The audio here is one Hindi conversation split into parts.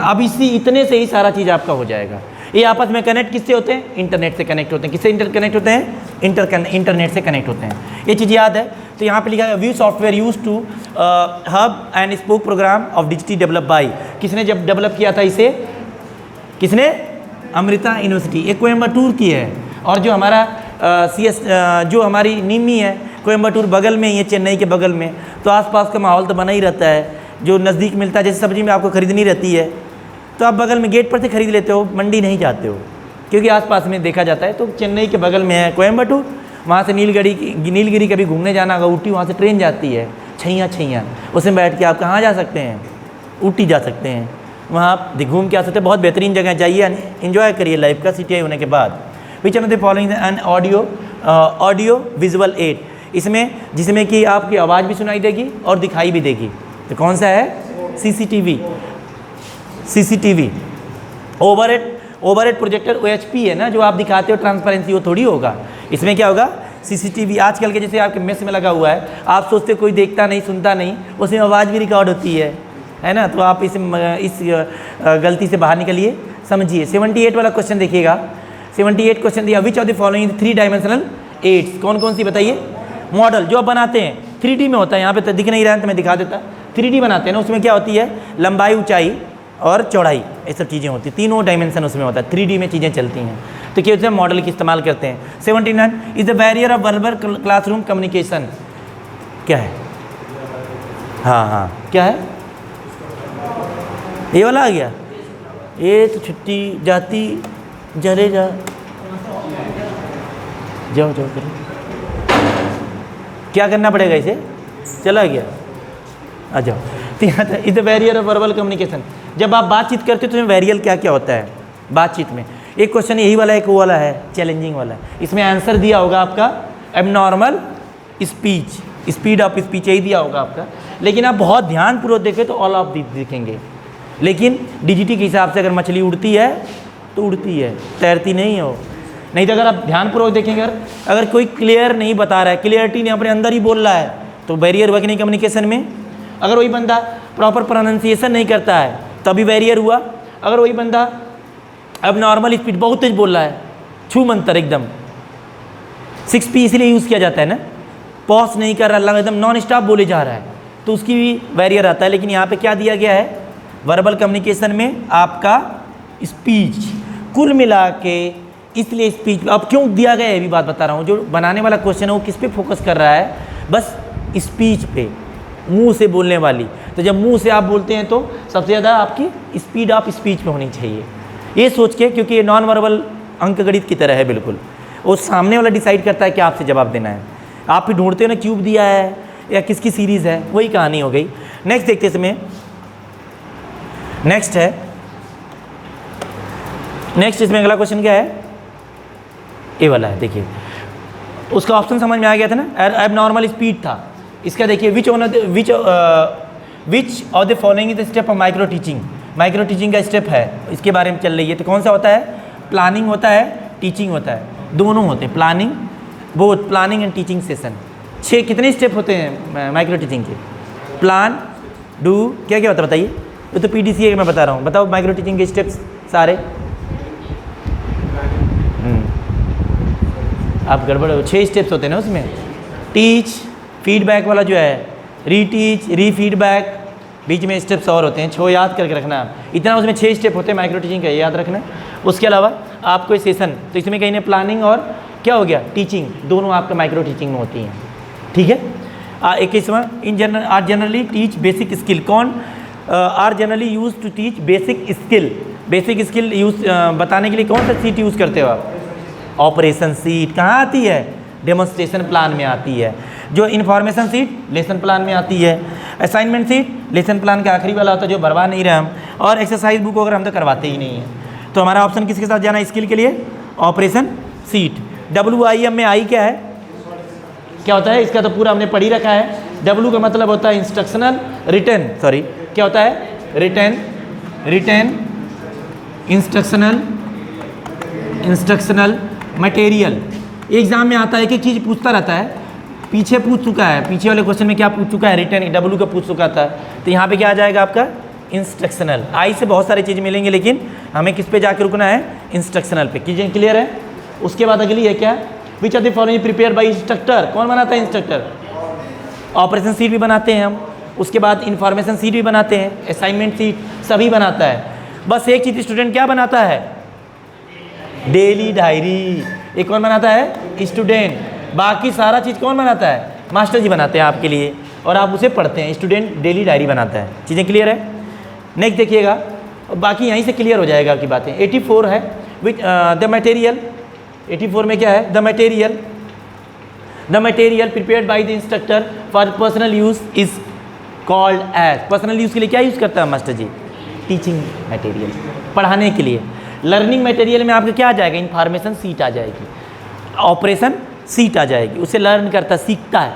अब इतने से ही सारा चीज़ आपका हो जाएगा। ये आपस में कनेक्ट किससे होते हैं? इंटरनेट से कनेक्ट होते हैं। किससे इंटरकनेक्ट होते हैं? इंटरनेट से कनेक्ट होते हैं। ये चीज़ याद है। तो यहाँ पे लिखा है view software use to hub and spoke program of digitally develop by. किसने जब डेवलप किया था इसे? किसने? अमृता यूनिवर्सिटी। एक कोयम्बटूर की है, और जो हमारा जो हमारी निमी है कोयम्बटूर बगल में, ये चेन्नई के बगल में, तो आसपास का माहौल तो बना ही रहता है, जो नज़दीक मिलता है। जैसे सब्जी में आपको खरीदनी रहती है तो आप बगल में गेट पर से खरीद लेते हो, मंडी नहीं जाते हो, क्योंकि आसपास में देखा जाता है। तो चेन्नई के बगल में है कोयम्बटूर, वहाँ से नीलगिरी कभी घूमने जाना होगा, ऊटी, वहाँ से ट्रेन जाती है छैया, उसमें बैठ के आप कहाँ जा सकते हैं? ऊटी जा सकते हैं, वहाँ आप घूम के आ सकते हैं। बहुत बेहतरीन जगह, जाइए, इन्जॉय करिए लाइफ का CTI होने के बाद। विच of the following an audio visual add, इसमें जिसमें कि आपकी आवाज़ भी सुनाई देगी और दिखाई भी देगी, तो कौन सा है? CCTV। ओवरहेड प्रोजेक्टर OHP है ना, जो आप दिखाते हो ट्रांसपेरेंसी, वो थोड़ी होगा। इसमें क्या होगा? CCTV। आजकल के जैसे आपके मेस में लगा हुआ है, आप सोचते कोई देखता नहीं, सुनता नहीं, उसमें आवाज़ भी रिकॉर्ड होती है ना। तो आप इस गलती से बाहर निकलिए, समझिए। 78 वाला क्वेश्चन देखिएगा। 78 क्वेश्चन दिया, which of the following 3 dimensional aids, कौन कौन सी बताइए? मॉडल जो आप बनाते हैं 3D में होता है, यहाँ पे तो दिख नहीं रहा है तो मैं दिखा देता। 3D बनाते हैं ना, उसमें क्या होती है? लंबाई, ऊंचाई और चौड़ाई, ये सब चीज़ें होती हैं। तीनों डायमेंशन उसमें होता है, 3D में चीज़ें चलती हैं। तो क्या होता है? मॉडल की इस्तेमाल करते हैं। 79 is the barrier of verbal classroom communication, क्या है? हाँ, क्या है? ये वाला आ गया। ये तो छुट्टी जाती, जरे जाओ करो, क्या करना पड़ेगा इसे? चला गया, आ जाओ। तो यहाँ था is the barrier of verbal communication. जब आप बातचीत करते हो तो बैरियर क्या क्या होता है बातचीत में? एक क्वेश्चन यही वाला, एक वो वाला है चैलेंजिंग वाला। इसमें आंसर दिया होगा आपका abnormal speech, speed of speech, यही दिया होगा आपका। लेकिन आप बहुत ध्यानपूर्वक देखें तो ऑल ऑफ दिस दिखेंगे। लेकिन DGT के हिसाब से अगर मछली उड़ती है तो उड़ती है, तैरती नहीं हो। नहीं तो अगर आप ध्यानपूर्वक देखेंगे, अगर कोई क्लियर नहीं बता रहा है, क्लियरिटी नहीं अपने अंदर ही बोल रहा है, तो बैरियर हुआ कि नहीं कम्युनिकेशन में? अगर वही बंदा प्रॉपर प्रोनाउंसिएशन नहीं करता है तभी बैरियर हुआ। अगर वही बंदा अब नॉर्मल स्पीड बहुत तेज बोल रहा है, छू मंतर एकदम, 6P इसीलिए यूज़ किया जाता है ना, पॉज नहीं कर रहा, एकदम नॉन स्टॉप बोले जा रहा है, तो उसकी भी बैरियर आता है। लेकिन यहाँ पे क्या दिया गया है? वर्बल कम्युनिकेशन में आपका स्पीच कुल मिला के, इसलिए स्पीच अब क्यों दिया गया है ये भी बात बता रहा हूँ। जो बनाने वाला क्वेश्चन है वो किस पे फोकस कर रहा है? बस स्पीच पे, मुंह से बोलने वाली। तो जब मुंह से आप बोलते हैं तो सबसे ज़्यादा आपकी स्पीड ऑफ स्पीच पे होनी चाहिए, ये सोच के, क्योंकि ये नॉन वर्बल अंकगणित की तरह है बिल्कुल। वो सामने वाला डिसाइड करता है कि आपसे जवाब देना है। आप भी ढूंढते हो ना क्यूब दिया है या किसकी सीरीज़ है, वही कहानी हो गई। नेक्स्ट देखते इसमें, नेक्स्ट इसमें अगला क्वेश्चन क्या है? ये वाला है, देखिए उसका ऑप्शन समझ में आ गया था ना, एबनॉर्मल स्पीड था। इसका देखिए which of the following is the step of micro teaching. Micro teaching का स्टेप है, इसके बारे में चल रही है। तो कौन सा होता है? प्लानिंग होता है, टीचिंग होता है, दोनों होते हैं। Planning, both planning and teaching session. 6 कितने स्टेप होते हैं माइक्रो टीचिंग के? प्लान, डू, क्या क्या होता है बताइए? वो तो PDCA के मैं बता रहा हूँ, बताओ माइक्रो टीचिंग के स्टेप्स सारे। आप गड़बड़ हो, 6 स्टेप्स होते हैं ना उसमें। टीच, फीडबैक वाला जो है, रीटीच, रीफीडबैक, बीच में स्टेप्स और होते हैं, 6 याद करके रखना आप। इतना उसमें 6 स्टेप होते हैं माइक्रो टीचिंग का, याद रखना। उसके अलावा आपको सेशन, तो इसमें कहीं ना प्लानिंग और क्या हो गया? टीचिंग, दोनों आपका माइक्रो टीचिंग में होती हैं, ठीक है। 21वां, in general are generally teach basic skill. कौन are generally use to teach basic skill? Basic skill use बताने के लिए कौन सा सीट यूज़ करते हो आप? Operation seat. कहाँ आती है? डेमोन्स्ट्रेशन प्लान में आती है। जो इन्फॉर्मेशन सीट लेसन प्लान में आती है। असाइनमेंट सीट लेसन प्लान का आखिरी वाला होता है, जो भरवा नहीं रहे हम। और एक्सरसाइज बुक अगर हम तो करवाते ही नहीं है। तो हमारा ऑप्शन किसके साथ जाना है स्किल के लिए? Operation seat. WIM में आई क्या है? क्या होता है? इसका तो पूरा हमने पढ़ ही रखा है। W का मतलब होता है इंस्ट्रक्शनल रिटर्न, सॉरी क्या होता है? Return instructional material. एग्जाम में आता है कि चीज़ पूछता रहता है, पीछे पूछ चुका है, पीछे वाले क्वेश्चन में क्या पूछ चुका है? रिटर्न, W का पूछ चुका था। तो यहाँ पे क्या आ जाएगा आपका? इंस्ट्रक्शनल। आई से बहुत सारी चीज़ मिलेंगे, लेकिन हमें किस पे जाकर रुकना है, इंस्ट्रक्शनल पे। चीज़ें क्लियर है। उसके बाद अगली है क्या, which are the following prepare by instructor. कौन बनाता है, इंस्ट्रक्टर। ऑपरेशन सीट भी बनाते हैं हम, उसके बाद इंफॉर्मेशन सीट भी बनाते हैं, असाइनमेंट सीट सभी बनाता है। बस एक चीज़ स्टूडेंट क्या बनाता है, डेली डायरी। एक कौन बनाता है, स्टूडेंट। बाकी सारा चीज़ कौन बनाता है, मास्टर जी बनाते हैं आपके लिए, और आप उसे पढ़ते हैं। स्टूडेंट डेली डायरी बनाता है। चीज़ें क्लियर है। नेक्स्ट देखिएगा, बाकी यहीं से क्लियर हो जाएगा आपकी बातें। 84 है विच द मटेरियल। 84 में क्या है, the material prepared by the instructor for personal use is called as. Personal use के लिए क्या यूज़ करता है मास्टर जी, टीचिंग मटेरियल, पढ़ाने के लिए। लर्निंग मटेरियल में आपका क्या आ जाएगा, इंफॉर्मेशन सीट आ जाएगी, ऑपरेशन सीट आ जाएगी, उसे लर्न करता, सीखता है।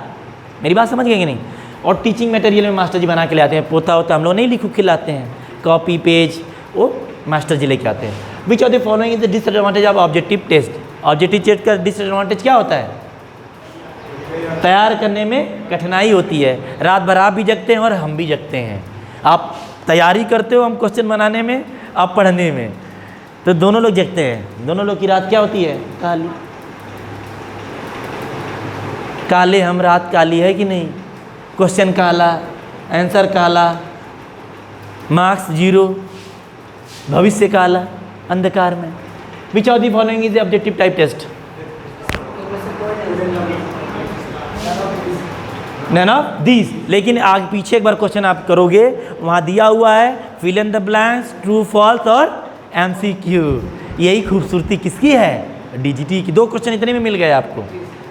मेरी बात समझ गए कि नहीं। और टीचिंग मटेरियल में मास्टर जी बना के ले आते हैं। पोता होता हम लोग नहीं लिखू खिलाते हैं, कॉपी पेज वो मास्टर जी लेके आते हैं। Which of the following is the disadvantage of objective test. Objective test का डिसएडवांटेज क्या होता है, तैयार करने में कठिनाई होती है। रात भर आप भी जगते हैं और हम भी जगते हैं। आप तैयारी करते हो, हम क्वेश्चन बनाने में, आप पढ़ने में, तो दोनों लोग जगते हैं। दोनों लोग की रात क्या होती है, काली। काले हम, रात काली है कि नहीं। क्वेश्चन काला, आंसर काला, मार्क्स 0, भविष्य काला, अंधकार में। Which of the following is objective type test. None of these. लेकिन आगे पीछे एक बार क्वेश्चन आप करोगे, वहाँ दिया हुआ है fill in the blanks, true false और MCQ। यही खूबसूरती किसकी है, DGT की। 2 क्वेश्चन इतने में मिल गए आपको,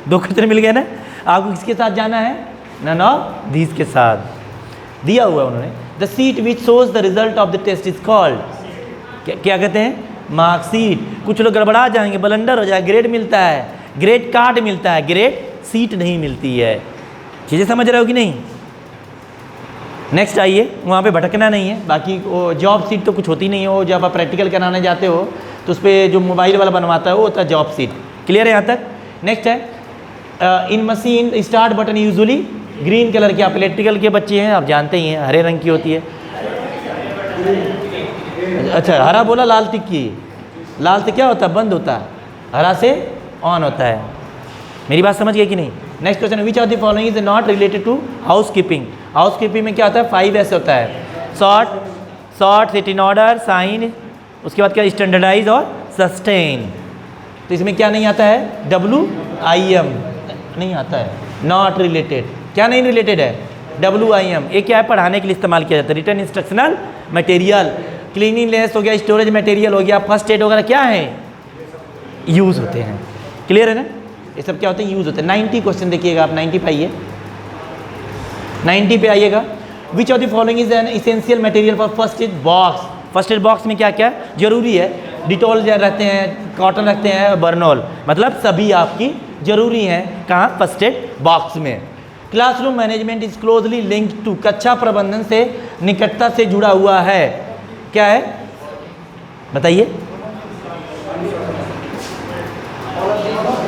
2 क्वेश्चन मिल गए ना। आपको किसके साथ जाना है, नन ऑफ दीज के साथ दिया हुआ है उन्होंने। The sheet which shows the result of the test is called, क्या कहते हैं, मार्कशीट। कुछ लोग गड़बड़ा जाएंगे, ब्लंडर हो जाए, ग्रेड मिलता है, ग्रेड कार्ड मिलता है, ग्रेड सीट नहीं मिलती है। चीज़ें समझ रहे हो कि नहीं। नेक्स्ट आइए, वहाँ पे भटकना नहीं है। बाकी वो जॉब सीट तो कुछ होती नहीं है, वो जब आप प्रैक्टिकल कराने जाते हो तो उस पर जो मोबाइल वाला बनवाता है वो होता है जॉब सीट। क्लियर है यहाँ तक। नेक्स्ट है in machine start button usually green colour की। आप इलेक्ट्रिकल के बच्चे हैं, आप जानते ही हैं, हरे रंग की होती है। अच्छा, हरा बोला, लाल टिक की। लाल से क्या होता है, बंद होता है, हरा से ऑन होता है। मेरी बात समझ गए कि नहीं। Next question, which of the following is not related to housekeeping. Housekeeping में क्या होता है, 5S होता है, sort, set in order, shine, उसके बाद क्या, स्टैंडर्डाइज और सस्टेन। तो इसमें क्या नहीं आता है, WIM नहीं आता है, नॉट रिलेटेड। क्या नहीं रिलेटेड है, WIM। ये क्या है, पढ़ाने के लिए इस्तेमाल किया जाता है। रिटर्न इंस्ट्रक्शनल मटेरियल, क्लीनिंगनेस हो गया, स्टोरेज मटेरियल हो गया, फर्स्ट एड वगैरह क्या है, यूज़ होते हैं। क्लियर है ना, ये सब क्या होते हैं, यूज़ होते हैं। 90 क्वेश्चन देखिएगा आप, 90 पे आइए, 90 पे आइएगा। विच of the following is an essential material for first aid box. First aid box में क्या क्या जरूरी है, डिटॉल रहते हैं, कॉटन रखते हैं, बर्नॉल, मतलब सभी आपकी जरूरी हैं। कहाँ, फर्स्ट एड बॉक्स में। Classroom management is closely linked to, कक्षा प्रबंधन से निकटता से जुड़ा हुआ है। क्या है बताइए,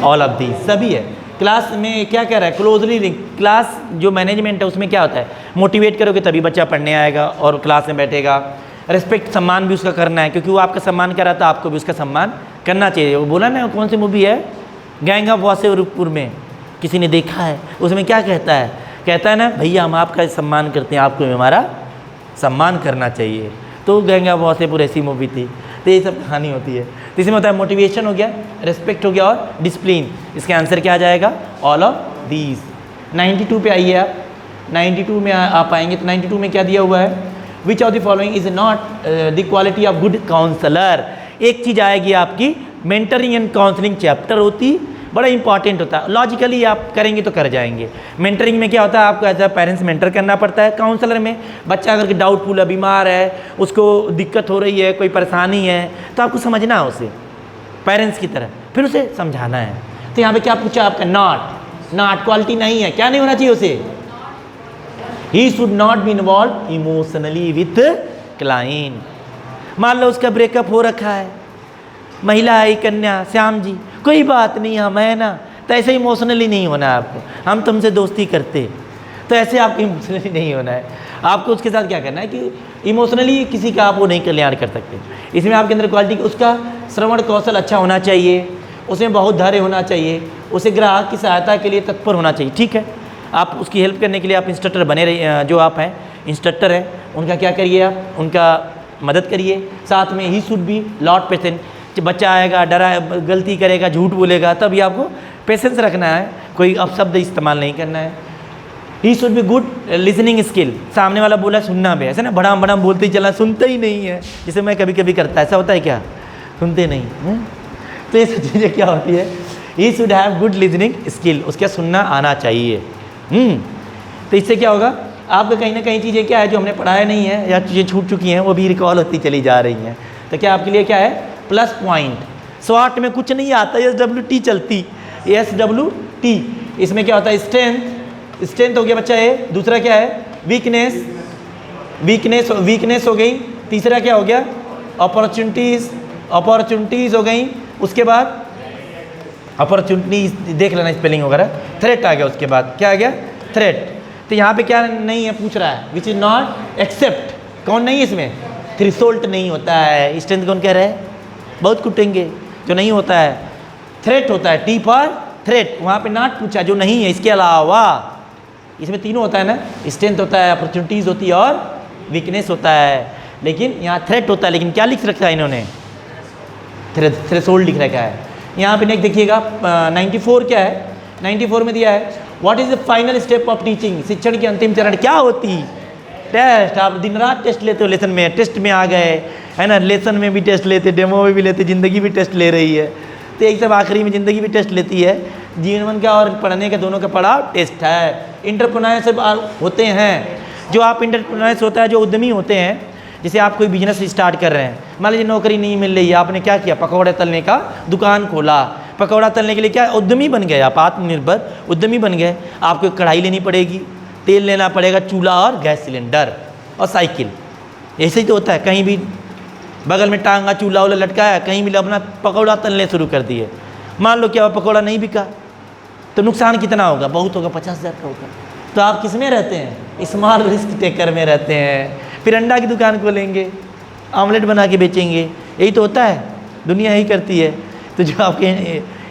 ऑल ऑफ दी, सभी है। क्लास में क्या कह रहा है, क्लोजली लिंक। क्लास जो मैनेजमेंट है उसमें क्या होता है, मोटिवेट करोगे तभी बच्चा पढ़ने आएगा और क्लास में बैठेगा। रिस्पेक्ट, सम्मान भी उसका करना है, क्योंकि वो आपका सम्मान कर रहा था, आपको भी उसका सम्मान करना चाहिए। वो बोला ना, कौन सी मूवी है, गैंग ऑफ वासेपुर में, किसी ने देखा है, उसमें क्या कहता है, कहता है ना, भैया हम आपका सम्मान करते हैं, आपको भी हमारा सम्मान करना चाहिए। तो गैंग ऑफ वासेपुर ऐसी मूवी थी। तो ये सब कहानी होती है। तो इसमें होता है मोटिवेशन हो गया, रिस्पेक्ट हो गया और डिसिप्लिन। इसका आंसर क्या आ जाएगा, ऑल ऑफ दीज। 92 पे आइए आप, 92 में आप आएंगे तो 92 में क्या दिया हुआ है, which of the following is not the quality of good counsellor. एक चीज़ आएगी आपकी, मेंटरिंग एंड काउंसलिंग चैप्टर होती, बड़ा इंपॉर्टेंट होता है। लॉजिकली आप करेंगे तो कर जाएंगे। मेंटरिंग में क्या होता है, आपको एज अ पेरेंट्स मेंटर करना पड़ता है। काउंसलर में बच्चा अगर डाउटफुल है, बीमार है, उसको दिक्कत हो रही है, कोई परेशानी है, तो आपको समझना है उसे पेरेंट्स की तरह, फिर उसे समझाना है। तो यहाँ पे क्या पूछा आपका, नॉट क्वालिटी नहीं है, क्या नहीं होना चाहिए उसे, he should not be involve emotionally with client. मान लो उसका ब्रेकअप हो रखा है, महिला है, कन्या, श्याम जी, कोई बात नहीं, हम है ना, तो ऐसे इमोशनली नहीं होना है आपको, हम तुमसे दोस्ती करते, तो ऐसे आपको इमोशनली नहीं होना है। आपको उसके साथ क्या करना है कि इमोशनली किसी का आप वो नहीं कल्याण कर सकते। इसमें आपके अंदर क्वालिटी, उसका श्रवण कौशल अच्छा होना चाहिए, उसमें बहुत धैर्य होना चाहिए, उसे ग्राहक की सहायता के लिए तत्पर होना चाहिए। ठीक है, आप उसकी हेल्प करने के लिए आप इंस्ट्रक्टर बने रहिए, जो आप हैं इंस्ट्रक्टर हैं उनका क्या करिए, आप उनका मदद करिए। साथ में he should be lot patient. बच्चा आएगा, डरा, गलती करेगा, झूठ बोलेगा, तब भी आपको पेशेंस रखना है, कोई अपशब्द इस्तेमाल नहीं करना है। He should be good listening skill. सामने वाला बोला सुनना भी, ऐसे ना बड़ाम बड़ाम बोलते ही चला, सुनते ही नहीं है, जैसे मैं कभी कभी करता, ऐसा होता है क्या, सुनते नहीं हैं? तो ये सब चीज़ें क्या होती है, he should have good listening skill, उसका सुनना आना चाहिए। तो इससे क्या होगा, आपको कहीं ना कहीं चीज़ें क्या है जो हमने पढ़ाया नहीं है या चीज़ें छूट चुकी हैं वो भी रिकॉल होती चली जा रही हैं। तो क्या आपके लिए क्या है, प्लस पॉइंट। शॉर्ट में कुछ नहीं आता, SWT चलती, SWT। इसमें क्या होता है, स्ट्रेंथ, स्ट्रेंथ हो गया बच्चा ए। दूसरा क्या है, वीकनेस, वीकनेस हो गई। तीसरा क्या हो गया, अपॉर्चुनिटीज़, अपॉर्चुनिटीज़ हो गई। उसके बाद अपॉर्चुनिटीज देख लेना स्पेलिंग वगैरह। थ्रेट आ गया, उसके बाद क्या आ गया, थ्रेट। तो यहाँ पे क्या नहीं है, पूछ रहा है विच इज़ नॉट एक्सेप्ट, कौन नहीं है इसमें, थ्रेशोल्ड नहीं होता है। स्ट्रेंथ कौन कह रहा है, बहुत कुटेंगे, जो नहीं होता है। थ्रेट होता है, टी फॉर थ्रेट, वहाँ पे नॉट पूछा, जो नहीं है। इसके अलावा इसमें तीनों होता है ना, स्ट्रेंथ होता है, अपॉर्चुनिटीज़ होती है और वीकनेस होता है। लेकिन यहाँ थ्रेट होता है, लेकिन क्या लिख रखा है इन्होंने, थ्रेशोल्ड लिख रखा है। यहाँ पे नेक्स्ट देखिएगा 94 क्या है, 94 में दिया है what is the final step of teaching, शिक्षण की अंतिम चरण क्या होती, टेस्ट। आप दिन रात टेस्ट लेते हो, लेसन में टेस्ट में आ गए है ना, लेसन में भी टेस्ट लेते, डेमो में भी लेते, ज़िंदगी भी टेस्ट ले रही है। तो एक सब आखिरी में ज़िंदगी भी टेस्ट लेती है, जीवन का और पढ़ने का दोनों का पड़ाव टेस्ट है। इंटरप्रेन्योरशिप होते हैं, जो आप इंटरप्रेन्योर्स होता है, जो उद्यमी होते हैं। जैसे आप कोई बिजनेस स्टार्ट कर रहे हैं, मान लीजिए नौकरी नहीं मिल रही है, आपने क्या किया, पकौड़े तलने का दुकान खोला। पकौड़ा तलने के लिए क्या उद्यमी बन गए आप, आत्मनिर्भर उद्यमी बन गए। आपको कढ़ाई लेनी पड़ेगी, तेल लेना पड़ेगा, चूल्हा और गैस सिलेंडर और साइकिल। ऐसे ही तो होता है, कहीं भी बगल में टांगा चूल्हा वाला लटकाया, कहीं भी अपना पकौड़ा तलने शुरू कर दिए। मान लो क्या पकौड़ा नहीं बिका तो नुकसान कितना होगा, बहुत होगा, 50,000 का होगा। तो आप किस में रहते हैं, स्मॉल रिस्क टेकर में रहते हैं। फिर अंडा की दुकान खोलेंगे, आमलेट बना के बेचेंगे, यही तो होता है, दुनिया यही करती है। तो जो आपके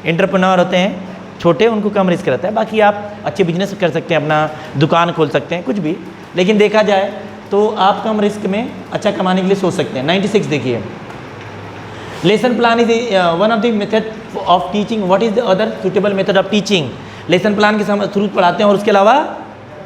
एंटरप्रेन्योर होते हैं छोटे, उनको कम रिस्क रहता है। बाकी आप अच्छे बिजनेस कर सकते हैं, अपना दुकान खोल सकते हैं, कुछ भी। लेकिन देखा जाए तो आप कम रिस्क में अच्छा कमाने के लिए सोच सकते हैं। 96 देखिए, lesson plan is one of the method of teaching, what is the other suitable method of teaching. Lesson plan के थ्रू पढ़ाते हैं और उसके अलावा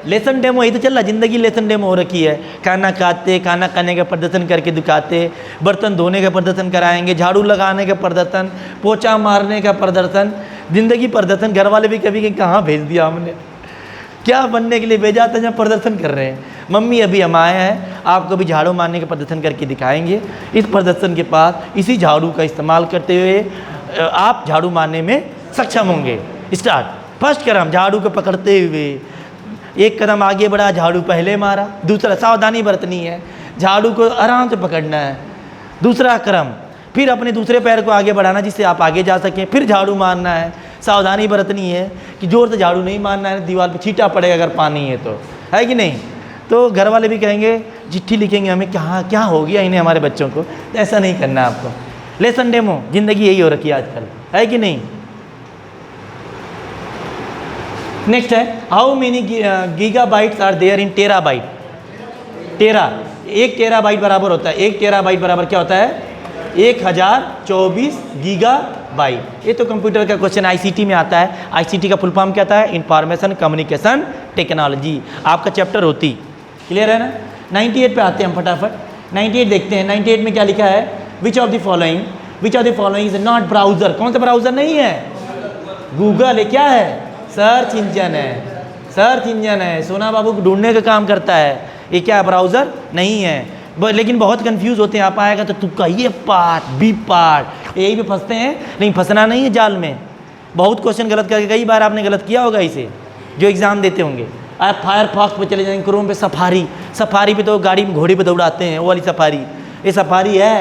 लेसन डेमो, यही तो चल रहा, ज़िंदगी लेसन डेमो हो रखी है। खाना खाते, खाना खाने का प्रदर्शन करके दिखाते, बर्तन धोने का प्रदर्शन कराएंगे, झाड़ू लगाने का प्रदर्शन, पोछा मारने का प्रदर्शन, ज़िंदगी प्रदर्शन। घर वाले भी कभी कहाँ भेज दिया हमने, क्या बनने के लिए भेजा था, जहाँ प्रदर्शन कर रहे हैं। मम्मी अभी हम आए हैं, आपको भी झाड़ू मारने का प्रदर्शन करके दिखाएंगे। इस प्रदर्शन के पास इसी झाड़ू का इस्तेमाल करते हुए आप झाड़ू मारने में सक्षम होंगे। स्टार्ट, फर्स्ट कदम झाड़ू को पकड़ते हुए, एक कदम आगे बढ़ा, झाड़ू पहले मारा। दूसरा, सावधानी बरतनी है, झाड़ू को आराम से पकड़ना है। दूसरा क्रम, फिर अपने दूसरे पैर को आगे बढ़ाना जिससे आप आगे जा सकें, फिर झाड़ू मारना है। सावधानी बरतनी है कि जोर से झाड़ू नहीं मारना है, दीवार पे छींटा पड़ेगा अगर पानी है तो, है कि नहीं। तो घर वाले भी कहेंगे, चिट्ठी लिखेंगे हमें, क्या हो गया इन्हें, हमारे बच्चों को। तो ऐसा नहीं करना आपको। लेसन डेमो, ज़िंदगी यही हो रखी है आजकल, है कि नहीं। नेक्स्ट है, how many gigabytes are there in terabyte. Tera, 1 terabyte बराबर होता है, 1 टेराबाइट बराबर क्या होता है, 1024 गीगाबाइट। ये तो कंप्यूटर का क्वेश्चन आईसीटी में आता है। आईसीटी का फुल फॉर्म क्या आता है, इंफॉर्मेशन कम्युनिकेशन टेक्नोलॉजी। आपका चैप्टर होती, क्लियर है ना। 98 पे आते हैं हम फटाफट। 98 देखते हैं, 98 में क्या लिखा है, which of the following is not browser. कौन सा ब्राउजर नहीं है, गूगल है, क्या है, सर्च इंजन है, सर्च इंजन है। सोना बाबू को ढूंढने का काम करता है, ये क्या ब्राउज़र नहीं है। लेकिन बहुत कंफ्यूज होते हैं, आप आएगा तो तुक्का, ये पार्ट बी पार्ट, यही पे फंसते हैं। नहीं, फंसना नहीं है जाल में। बहुत क्वेश्चन गलत करके, कई बार आपने गलत किया होगा इसे, जो एग्ज़ाम देते होंगे। आप फायरफॉक्स पे चले जाएंगे, क्रोम पे सफारी पे तो गाड़ी में घोड़े पे दौड़ाते हैं, वो वाली सफारी। ये सफारी है,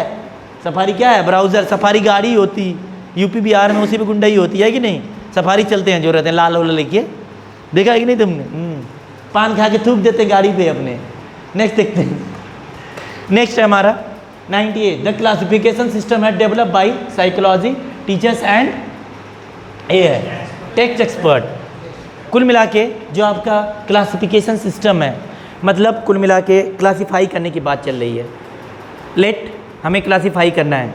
सफारी क्या है, ब्राउज़र। सफारी गाड़ी होती, यूपी बिहार में उसी पे गुंडाई होती है कि नहीं। सफारी चलते हैं जो रहते हैं लाल वाला लेके, देखा है कि नहीं तुमने। पान खा के थूक देते गाड़ी पे अपने, नेक्स्ट देखते हैं। नेक्स्ट है हमारा 98, द क्लासिफिकेशन सिस्टम है develop by psychology teachers and text expert. कुल मिला के जो आपका क्लासिफिकेशन सिस्टम है, मतलब कुल मिला के क्लासीफाई करने की बात चल रही है। लेट हमें क्लासीफाई करना है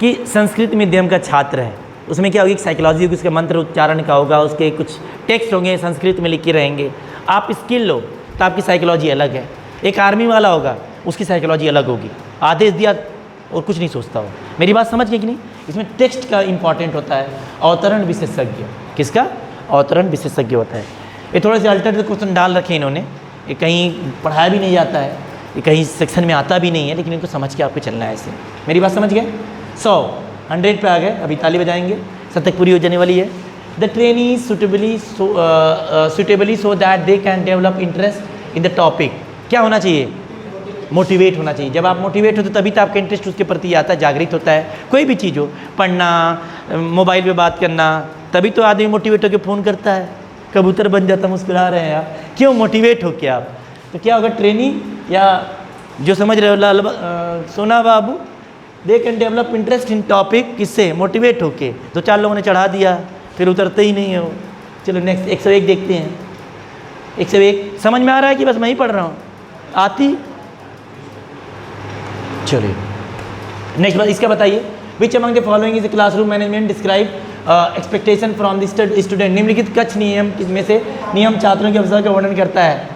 कि संस्कृत मीडियम का छात्र है, उसमें क्या होगी, साइकोलॉजी होगी, उसके मंत्र उच्चारण का होगा, उसके कुछ टेक्स्ट होंगे संस्कृत में लिखे रहेंगे। आप स्किल लो तो आपकी साइकोलॉजी अलग है। एक आर्मी वाला होगा, उसकी साइकोलॉजी अलग होगी, आदेश दिया और कुछ नहीं सोचता हो। मेरी बात समझ गए कि नहीं? इसमें टेक्स्ट का इंपॉर्टेंट होता है। अवतरण विशेषज्ञ, किसका? अवतरण विशेषज्ञ होता है। ये थोड़े से अल्टरनेटिव क्वेश्चन डाल रखे इन्होंने, ये कहीं पढ़ाया भी नहीं जाता है, ये कहीं सेक्शन में आता भी नहीं है, लेकिन इनको समझ के आपको चलना है ऐसे। मेरी बात समझ गए? 100 पे आ गए, अभी ताली बजाएंगे, सब तक पूरी हो जाने वाली है। The trainee suitably so that they can develop interest in the topic. क्या होना चाहिए? मोटिवेट होना चाहिए। जब आप मोटिवेट होते तभी तो आपका इंटरेस्ट उसके प्रति आता है, जागृत होता है। कोई भी चीज़ हो, पढ़ना, मोबाइल पे बात करना, तभी तो आदमी मोटिवेट होकर फ़ोन करता है। कबूतर बन जाता, मुस्कुरा रहे हैं आप, क्यों? मोटिवेट हो क्या आप। तो क्या होगा? ट्रेनी या जो समझ रहे हो सोना बाबू, they can develop interest in topic, किससे? मोटिवेट होके। 2-4 लोगों ने चढ़ा दिया, फिर उतरते ही नहीं हो। चलो नेक्स्ट 101 देखते हैं। 101 समझ में आ रहा है कि बस मैं ही पढ़ रहा हूँ? आती? चलिए नेक्स्ट बात इसका बताइए। Which among the following is classroom management describe expectation from the student. निम्नलिखित कक्ष नियम में से नियम छात्रों के अवसर का वर्णन करता है।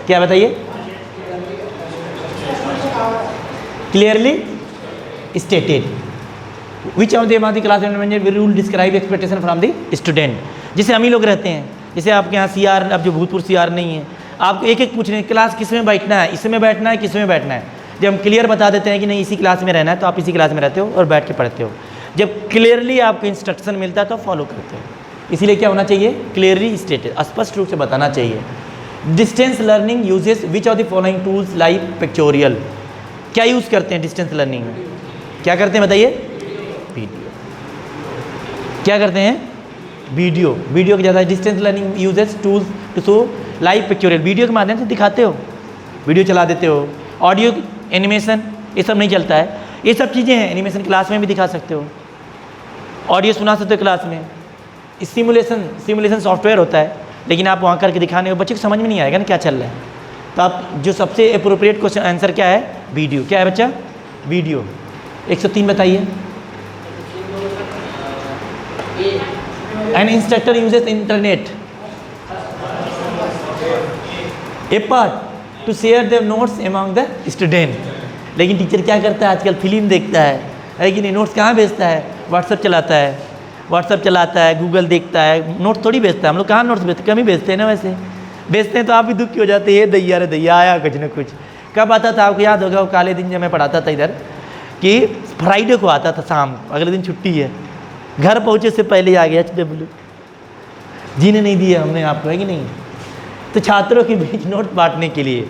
क्या बताइए? Clearly stated. Which of the class management rule describe expectation from the student. जैसे हम ही लोग रहते हैं, जैसे आपके यहाँ CR, अब जो भूतपूर्व CR नहीं है, आपको एक एक पूछ रहे हैं क्लास किस में बैठना है, इसमें बैठना है, किस में बैठना है। जब हम क्लियर बता देते हैं कि नहीं इसी क्लास में रहना है, तो आप इसी क्लास में रहते हो और बैठ के पढ़ते हो। जब क्लियरली आपको इंस्ट्रक्शन मिलता है तो फॉलो करते हो। इसीलिए क्या होना चाहिए? क्लियरली स्टेटेड, स्पष्ट रूप से बताना चाहिए। Distance learning uses which of the following tools like pictorial. क्या यूज़ करते हैं डिस्टेंस लर्निंग में? क्या करते हैं बताइए? वीडियो। क्या करते हैं? वीडियो। वीडियो के ज़्यादा distance learning uses tools to show live pictorial. Video के माध्यम से दिखाते हो, वीडियो चला देते हो। ऑडियो, एनिमेशन, ये सब नहीं चलता है। ये सब चीज़ें हैं, एनिमेशन क्लास में भी दिखा सकते हो, ऑडियो सुना सकते हो क्लास में। सिमुलेशन सॉफ्टवेयर होता है, लेकिन आप वहाँ करके दिखाने बच्चे को समझ में नहीं आएगा ना क्या चल रहा है। तो आप जो सबसे अप्रोप्रिएट क्वेश्चन आंसर क्या है? वीडियो। क्या है बच्चा? वीडियो। 103 बताइए। N instructor uses internet A part two share their notes among the student. लेकिन टीचर क्या करता है आजकल? फिल्म देखता है कि नहीं, नोट्स कहाँ भेजता है? व्हाट्सअप चलाता है, गूगल देखता है, नोट्स थोड़ी भेजता है। हम लोग कहाँ नोट्स भेजते? कम ही भेजते हैं ना। वैसे भेजते हैं तो आप भी दुखी हो जाते हैं, ये दैया रे दैया आया कुछ न कुछ। कब आता था आपको याद होगा? वो काले दिन जब मैं पढ़ाता था इधर, कि फ्राइडे को आता था शाम, अगले दिन छुट्टी है। घर पहुँचे से पहले आ गया HW, जीने नहीं दिया हमने आपको, है कि नहीं? तो छात्रों के बीच नोट बांटने के लिए।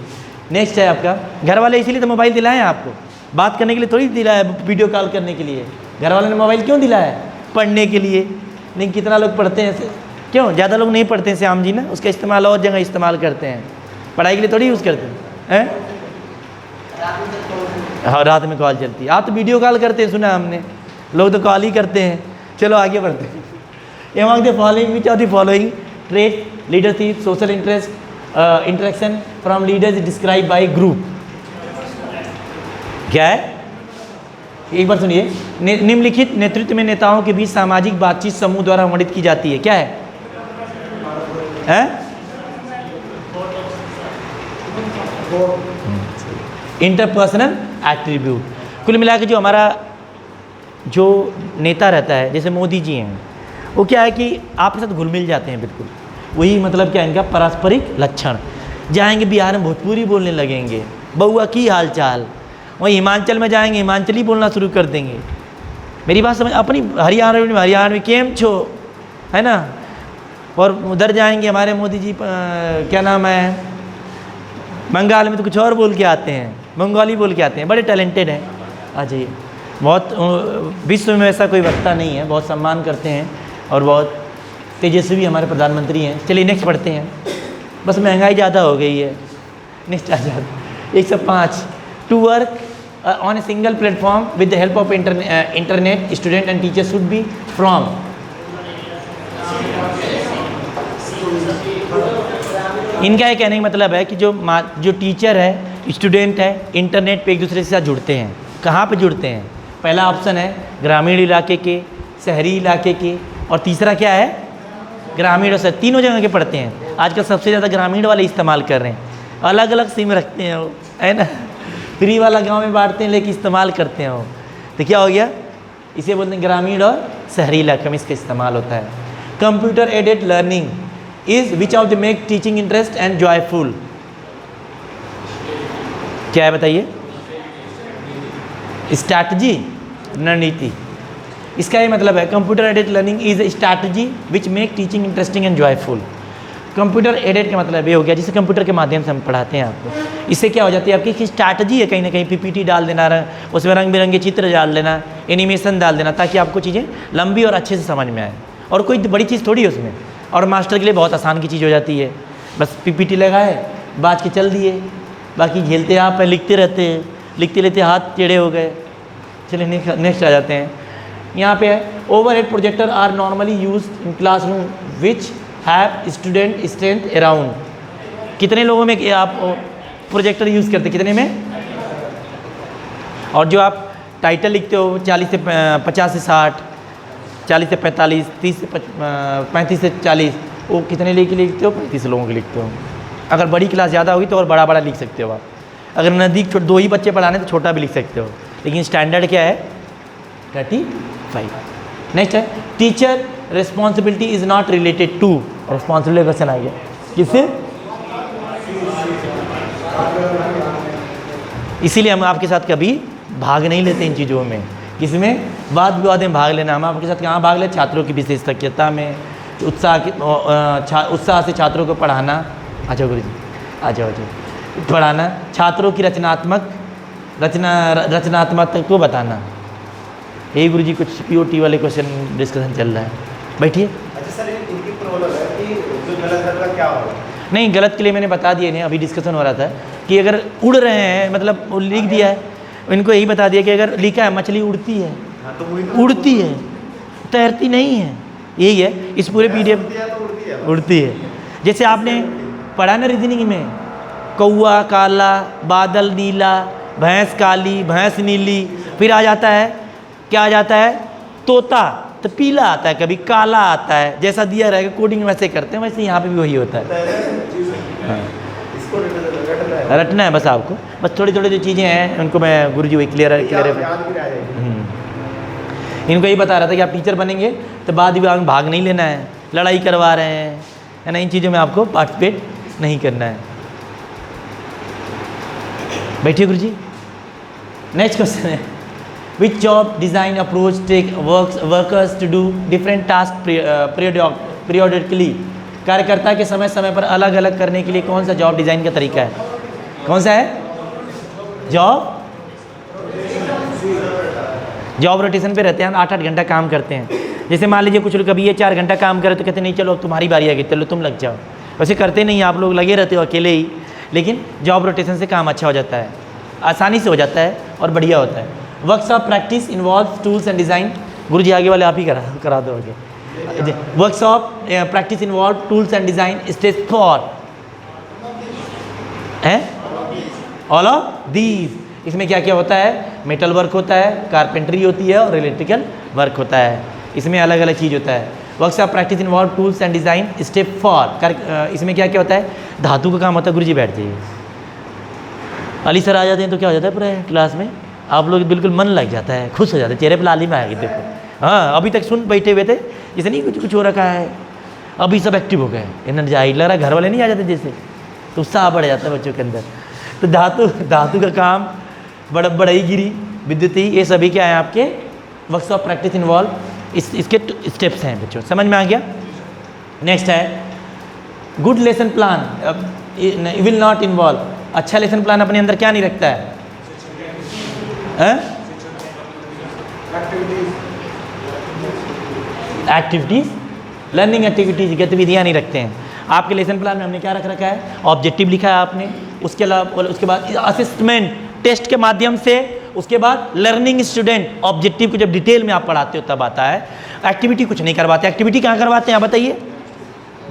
नेक्स्ट है आपका घर वाले, इसीलिए तो मोबाइल दिलाए हैं आपको, बात करने के लिए थोड़ी दिलाया, वीडियो कॉल करने के लिए। घर वालों ने मोबाइल क्यों दिलाया? पढ़ने के लिए। लेकिन कितना लोग पढ़ते हैं ऐसे? क्यों? ज़्यादा लोग नहीं पढ़ते हैं श्याम जी ना, उसका इस्तेमाल और जगह इस्तेमाल करते हैं, पढ़ाई के लिए थोड़ी यूज़ करते हैं। हाँ, रात में कॉल चलती है। आप तो वीडियो कॉल करते हैं, सुना हमने, लोग तो कॉल ही करते हैं। चलो आगे बढ़ते हैं। Among the following which are the following trait leadership social interaction from leaders describe by group. क्या है? एक बार सुनिए। निम्नलिखित नेतृत्व में नेताओं के बीच सामाजिक बातचीत समूह द्वारा वर्णित की जाती है। क्या है? Interpersonal attribute. कुल मिला के जो हमारा जो नेता रहता है, जैसे मोदी जी हैं, वो क्या है कि आपके साथ घुल मिल जाते हैं बिल्कुल। वही मतलब क्या है इनका? पारस्परिक लक्षण। जाएंगे बिहार में भोजपुरी बोलने लगेंगे, बउआ की हाल चाल। वहीं हिमाचल में जाएंगे, हिमाचली बोलना शुरू कर देंगे। मेरी बात समझ? अपनी हरियाणा में केम छो, है ना? और उधर जाएंगे हमारे मोदी जी, क्या नाम है, बंगाल में तो कुछ और बोल के आते हैं, बंगाली बोल के आते हैं। बड़े टैलेंटेड हैं। अजय बहुत विश्व में ऐसा कोई वक्ता नहीं है, बहुत सम्मान करते हैं और बहुत तेजस्वी हमारे प्रधानमंत्री हैं। चलिए नेक्स्ट पढ़ते हैं। बस महंगाई ज़्यादा हो गई है। नेक्स्ट आ जाते 105 to work on a single platform with the help of internet student and teacher should be from. इनका ये कहने का मतलब है कि जो टीचर है स्टूडेंट है इंटरनेट पे एक दूसरे के साथ जुड़ते हैं। कहाँ पे जुड़ते हैं? पहला ऑप्शन है ग्रामीण इलाके के, शहरी इलाके के, और तीसरा क्या है ग्रामीण और शहरी, तीनों जगह के पढ़ते हैं। आजकल सबसे ज़्यादा ग्रामीण वाले इस्तेमाल कर रहे हैं, अलग अलग सिम रखते हैं वो, है ना, फ्री वाला गांव में बांटते हैं लेकिन इस्तेमाल करते हैं वो। तो क्या हो गया, इसे बोलते हैं ग्रामीण और शहरी इलाके में इसका इस्तेमाल होता है। Computer aided learning is which of the make teaching interest and joyful. क्या है बताइए? स्ट्रैटेजी, रणनीति। इसका ये मतलब है computer aided learning is a strategy which make teaching interesting and joyful. Computer aided का मतलब ये हो गया जिसे कंप्यूटर के माध्यम से हम पढ़ाते हैं आपको। इससे क्या हो जाती है, आपकी स्ट्रैटेजी है कहीं ना कहीं पीपीटी डाल देना, उसमें रंग बिरंगे चित्र डाल देना, एनिमेशन डाल देना, ताकि आपको चीज़ें लंबी और अच्छे से समझ में आए। और कोई बड़ी चीज़ थोड़ी है उसमें, और मास्टर के लिए बहुत आसान की चीज़ हो जाती है। बस पीपीटी लगाए, बाज के चल दिए, बाकी झेलते आप लिखते रहते हैं, लिखते लेते हाथ टेढ़े हो गए। चलिए नेक्स्ट आ जाते हैं। यहाँ पे है overhead projector are normally used in classroom which have student strength around. कितने लोगों में आप प्रोजेक्टर यूज़ करते, कितने में? और जो आप टाइटल लिखते हो 40 से 50 से 60, 40 से 45, 30 से 35 से 40, वो कितने लेके लिखते हो? 35 लोगों के लिखते हो। अगर बड़ी क्लास ज़्यादा होगी तो और बड़ा बड़ा लिख सकते हो आप। अगर नज़दीक 2 ही बच्चे पढ़ाने तो छोटा भी लिख सकते हो, लेकिन स्टैंडर्ड क्या है 35। नेक्स्ट है teacher responsibility is not related to. Responsibility question आ गया, किससे? इसीलिए हम आपके साथ कभी भाग नहीं लेते इन चीज़ों में। किसमें? वाद विवाद में भाग लेना। हम आपके साथ कहाँ भाग लेते? छात्रों की विशेषज्ञता में, उत्साह से छात्रों को पढ़ाना। अच्छा गुरु जी आ जाओ पढ़ाना, छात्रों की रचनात्मकता को बताना। हे गुरु जी कुछ पीओटी वाले क्वेश्चन डिस्कशन चल रहा है, बैठिए। अच्छा सर, इनकी प्रॉब्लम है कि जो गलत कर रहा क्या होगा? नहीं, गलत के लिए मैंने बता दिया इन्हें, अभी डिस्कशन हो रहा था कि अगर उड़ रहे हैं, मतलब वो लिख दिया है, इनको यही बता दिया कि अगर लिखा है मछली उड़ती है, तो वही उड़ती है, तैरती नहीं है, यही है इस पूरे पीडीएफ। उड़ती है। जैसे आपने पढ़ा ना रीजनिंग में, कौआ काला, बादल नीला, भैंस काली, भैंस नीली, फिर आ जाता है क्या आ जाता है? तोता, तो पीला आता है, कभी काला आता है, जैसा दिया रहेगा कोडिंग वैसे करते हैं, वैसे यहाँ पे भी वही होता है। हाँ। रटना है बस आपको, बस थोड़ी थोड़ी जो चीज़ें हैं उनको मैं गुरुजी वही क्लियर इनको यही बता रहा था कि आप टीचर बनेंगे तो बाद विभाग में भाग नहीं लेना है, लड़ाई करवा रहे हैं, है ना, इन चीज़ों में आपको पार्टिसिपेट नहीं करना है। बैठिए गुरुजी। नेक्स्ट क्वेश्चन है which job design approach take workers to do different task periodically. कार्यकर्ता के समय समय पर अलग अलग करने के लिए कौन सा जॉब डिज़ाइन का तरीका है? कौन सा है? जॉब रोटेशन पे रहते हैं, हम 8-8 घंटा काम करते हैं। जैसे मान लीजिए कुछ लोग कभी ये 4 घंटा काम करे तो कहते नहीं चलो अब तुम्हारी बारी आ गई, चलो तुम लग जाओ। वैसे करते नहीं, आप लोग लगे रहते हो अकेले ही, लेकिन जॉब रोटेशन से काम अच्छा हो जाता है, आसानी से हो जाता है और बढ़िया होता है। Workshop practice involve tools and design. गुरु जी आगे वाले आप ही करा दो आगे। Workshop practice involve tools and design stage for है ऑल ऑफ दीज। इसमें क्या क्या होता है? मेटल वर्क होता है, कारपेंट्री होती है और इलेक्ट्रिकल वर्क होता है। इसमें अलग अलग चीज़ होता है। Workshop practice involve tools and design step for. इसमें क्या क्या होता है? धातु का काम होता है। गुरु जी बैठ जाइए। अली सर आ जाते हैं तो क्या हो जाता है पूरे क्लास में, आप लोग बिल्कुल मन लग जाता है, खुश हो जाते हैं, चेहरे पर लाली में आएगी। देखो हाँ, अभी तक सुन बैठे हुए थे जैसे नहीं कुछ कुछ हो रखा है, अभी सब एक्टिव हो गए, एनर्जाइज लग रहा है, घर वाले नहीं आ जाते जैसे, तो उत्साह बढ़ जाता है बच्चों के अंदर। तो धातु का काम, बढ़ईगिरी, विद्युती, ये सभी क्या है आपके वर्कशॉप प्रैक्टिस इन्वॉल्व, इसके स्टेप्स हैं बच्चों, समझ में आ गया। नेक्स्ट है good lesson plan will not involve. अच्छा लेसन प्लान अपने अंदर क्या नहीं रखता है? एक्टिविटीज़, लर्निंग एक्टिविटीज़, गतिविधियाँ नहीं रखते हैं। आपके लेसन प्लान में हमने क्या रख रखा है? ऑब्जेक्टिव लिखा है आपने, उसके अलावा उसके बाद असिस्टमेंट टेस्ट के माध्यम से, उसके बाद लर्निंग स्टूडेंट ऑब्जेक्टिव को जब डिटेल में आप पढ़ाते हो तब आता है। एक्टिविटी कुछ नहीं करवाते। एक्टिविटी कहाँ करवाते हैं आप बताइए?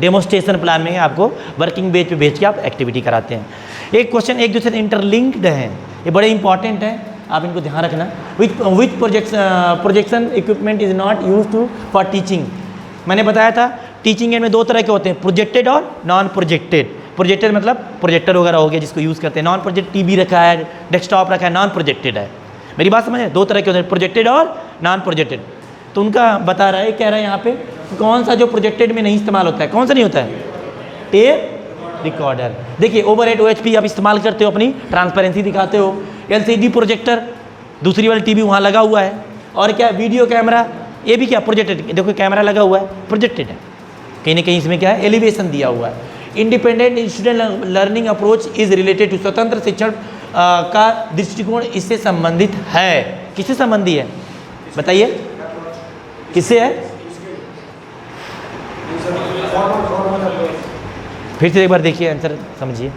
डेमोस्ट्रेशन प्लान में आपको वर्किंग बेस पे भेज के आप एक्टिविटी कराते हैं। एक क्वेश्चन एक दूसरे से इंटरलिंक्ड हैं, ये बड़े इंपॉर्टेंट हैं, आप इनको ध्यान रखना। Which projection equipment is not use to for teaching. मैंने बताया था टीचिंग एड में दो तरह के होते हैं, प्रोजेक्टेड और नॉन प्रोजेक्टेड। प्रोजेक्टेड मतलब प्रोजेक्टर वगैरह हो गया जिसको यूज़ करते हैं। नॉन प्रोजेक्ट टीवी रखा है, डेस्कटॉप रखा है, नॉन प्रोजेक्टेड है। मेरी बात समझ, दो तरह के होते हैं, प्रोजेक्टेड और नॉन प्रोजेक्टेड। तो उनका बता रहा है, कह रहा है यहाँ पे कौन सा जो प्रोजेक्टेड में नहीं इस्तेमाल होता है, कौन सा नहीं होता है? Tape recorder. देखिए ओवरहेड OHP आप इस्तेमाल करते हो, अपनी ट्रांसपेरेंसी दिखाते हो। LCD प्रोजेक्टर, दूसरी वाली टीवी वहाँ लगा हुआ है। और क्या, वीडियो कैमरा, ये भी क्या प्रोजेक्टेड। देखो कैमरा लगा हुआ है, प्रोजेक्टेड है। कहीं ना कहीं इसमें क्या है, एलिवेशन दिया हुआ है। Independent student learning approach is related to, स्वतंत्र शिक्षण का दृष्टिकोण इससे संबंधित है। किससे संबंधी है बताइए, किससे है? फिर से एक बार देखिए, आंसर समझिए,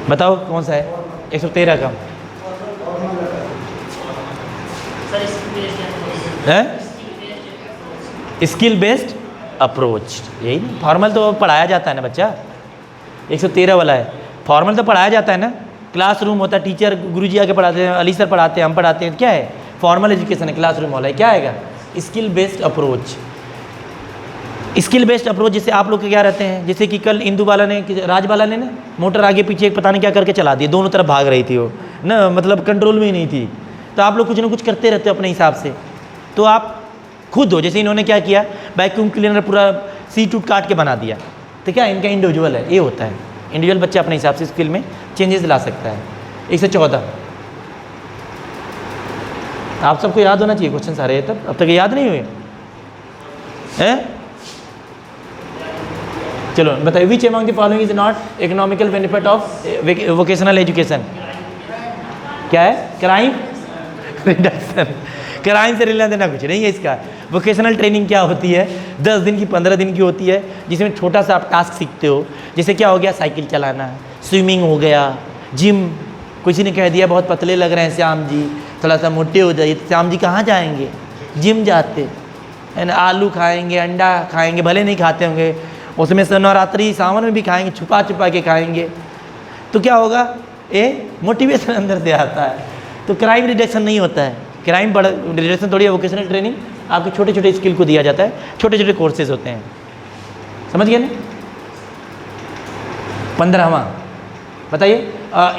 बताओ कौन सा है? 113 का है स्किल बेस्ड अप्रोच। यही ना, फॉर्मल तो पढ़ाया जाता है ना बच्चा, 113 वाला है। फॉर्मल तो पढ़ाया जाता है ना, क्लासरूम होता है, टीचर गुरुजी आके पढ़ाते हैं, अली सर पढ़ाते हैं, हम पढ़ाते हैं। क्या है? फॉर्मल एजुकेशन है, क्लासरूम वाला है। क्या आएगा? Skill based approach. Skill based approach जैसे आप लोग के क्या रहते हैं, जैसे कि कल इंदू वाला ने, राज वाला ने ना मोटर आगे पीछे पता नहीं क्या करके चला दिया, दोनों तरफ भाग रही थी वो ना, मतलब कंट्रोल में ही नहीं थी। तो आप लोग कुछ ना कुछ करते रहते हो अपने हिसाब से, तो आप खुद हो। जैसे इन्होंने क्या किया, वैक्यूम क्लीनर पूरा सीट उट काट के बना दिया, तो क्या इनका इंडिविजुअल है, ये होता है। इंडिविजुअल बच्चा अपने हिसाब से स्किल में चेंजेस ला सकता है। 114 आप सबको याद होना चाहिए क्वेश्चन सारे, तब अब तक याद नहीं हुए हैं? चलो बताइए, which among the following is not economical benefit of vocational education? क्या है? Crime reduction. क्राइम से लेना देना कुछ नहीं है इसका। वोकेशनल ट्रेनिंग क्या होती है? 10 दिन की 15 दिन की होती है, जिसमें छोटा सा आप टास्क सीखते हो। जैसे क्या हो गया, साइकिल चलाना, स्विमिंग हो गया, जिम। किसी ने कह दिया बहुत पतले लग रहे हैं श्याम जी, थोड़ा सा मोटे हो जाइए, तो श्याम जी कहाँ जाएंगे? जिम जाते है ना। आलू खाएंगे, अंडा खाएंगे, भले नहीं खाते होंगे, उसमें से नवरात्रि सावन में भी खाएंगे, छुपा छुपा के खाएंगे, तो क्या होगा? ये मोटिवेशन अंदर से आता है। तो क्राइम रिडक्शन नहीं होता है, क्राइम रिडक्शन थोड़ी है। वोकेशनल ट्रेनिंग आपके छोटे छोटे स्किल को दिया जाता है, छोटे छोटे कोर्सेज होते हैं, समझ गए ना? 15वां बताइए,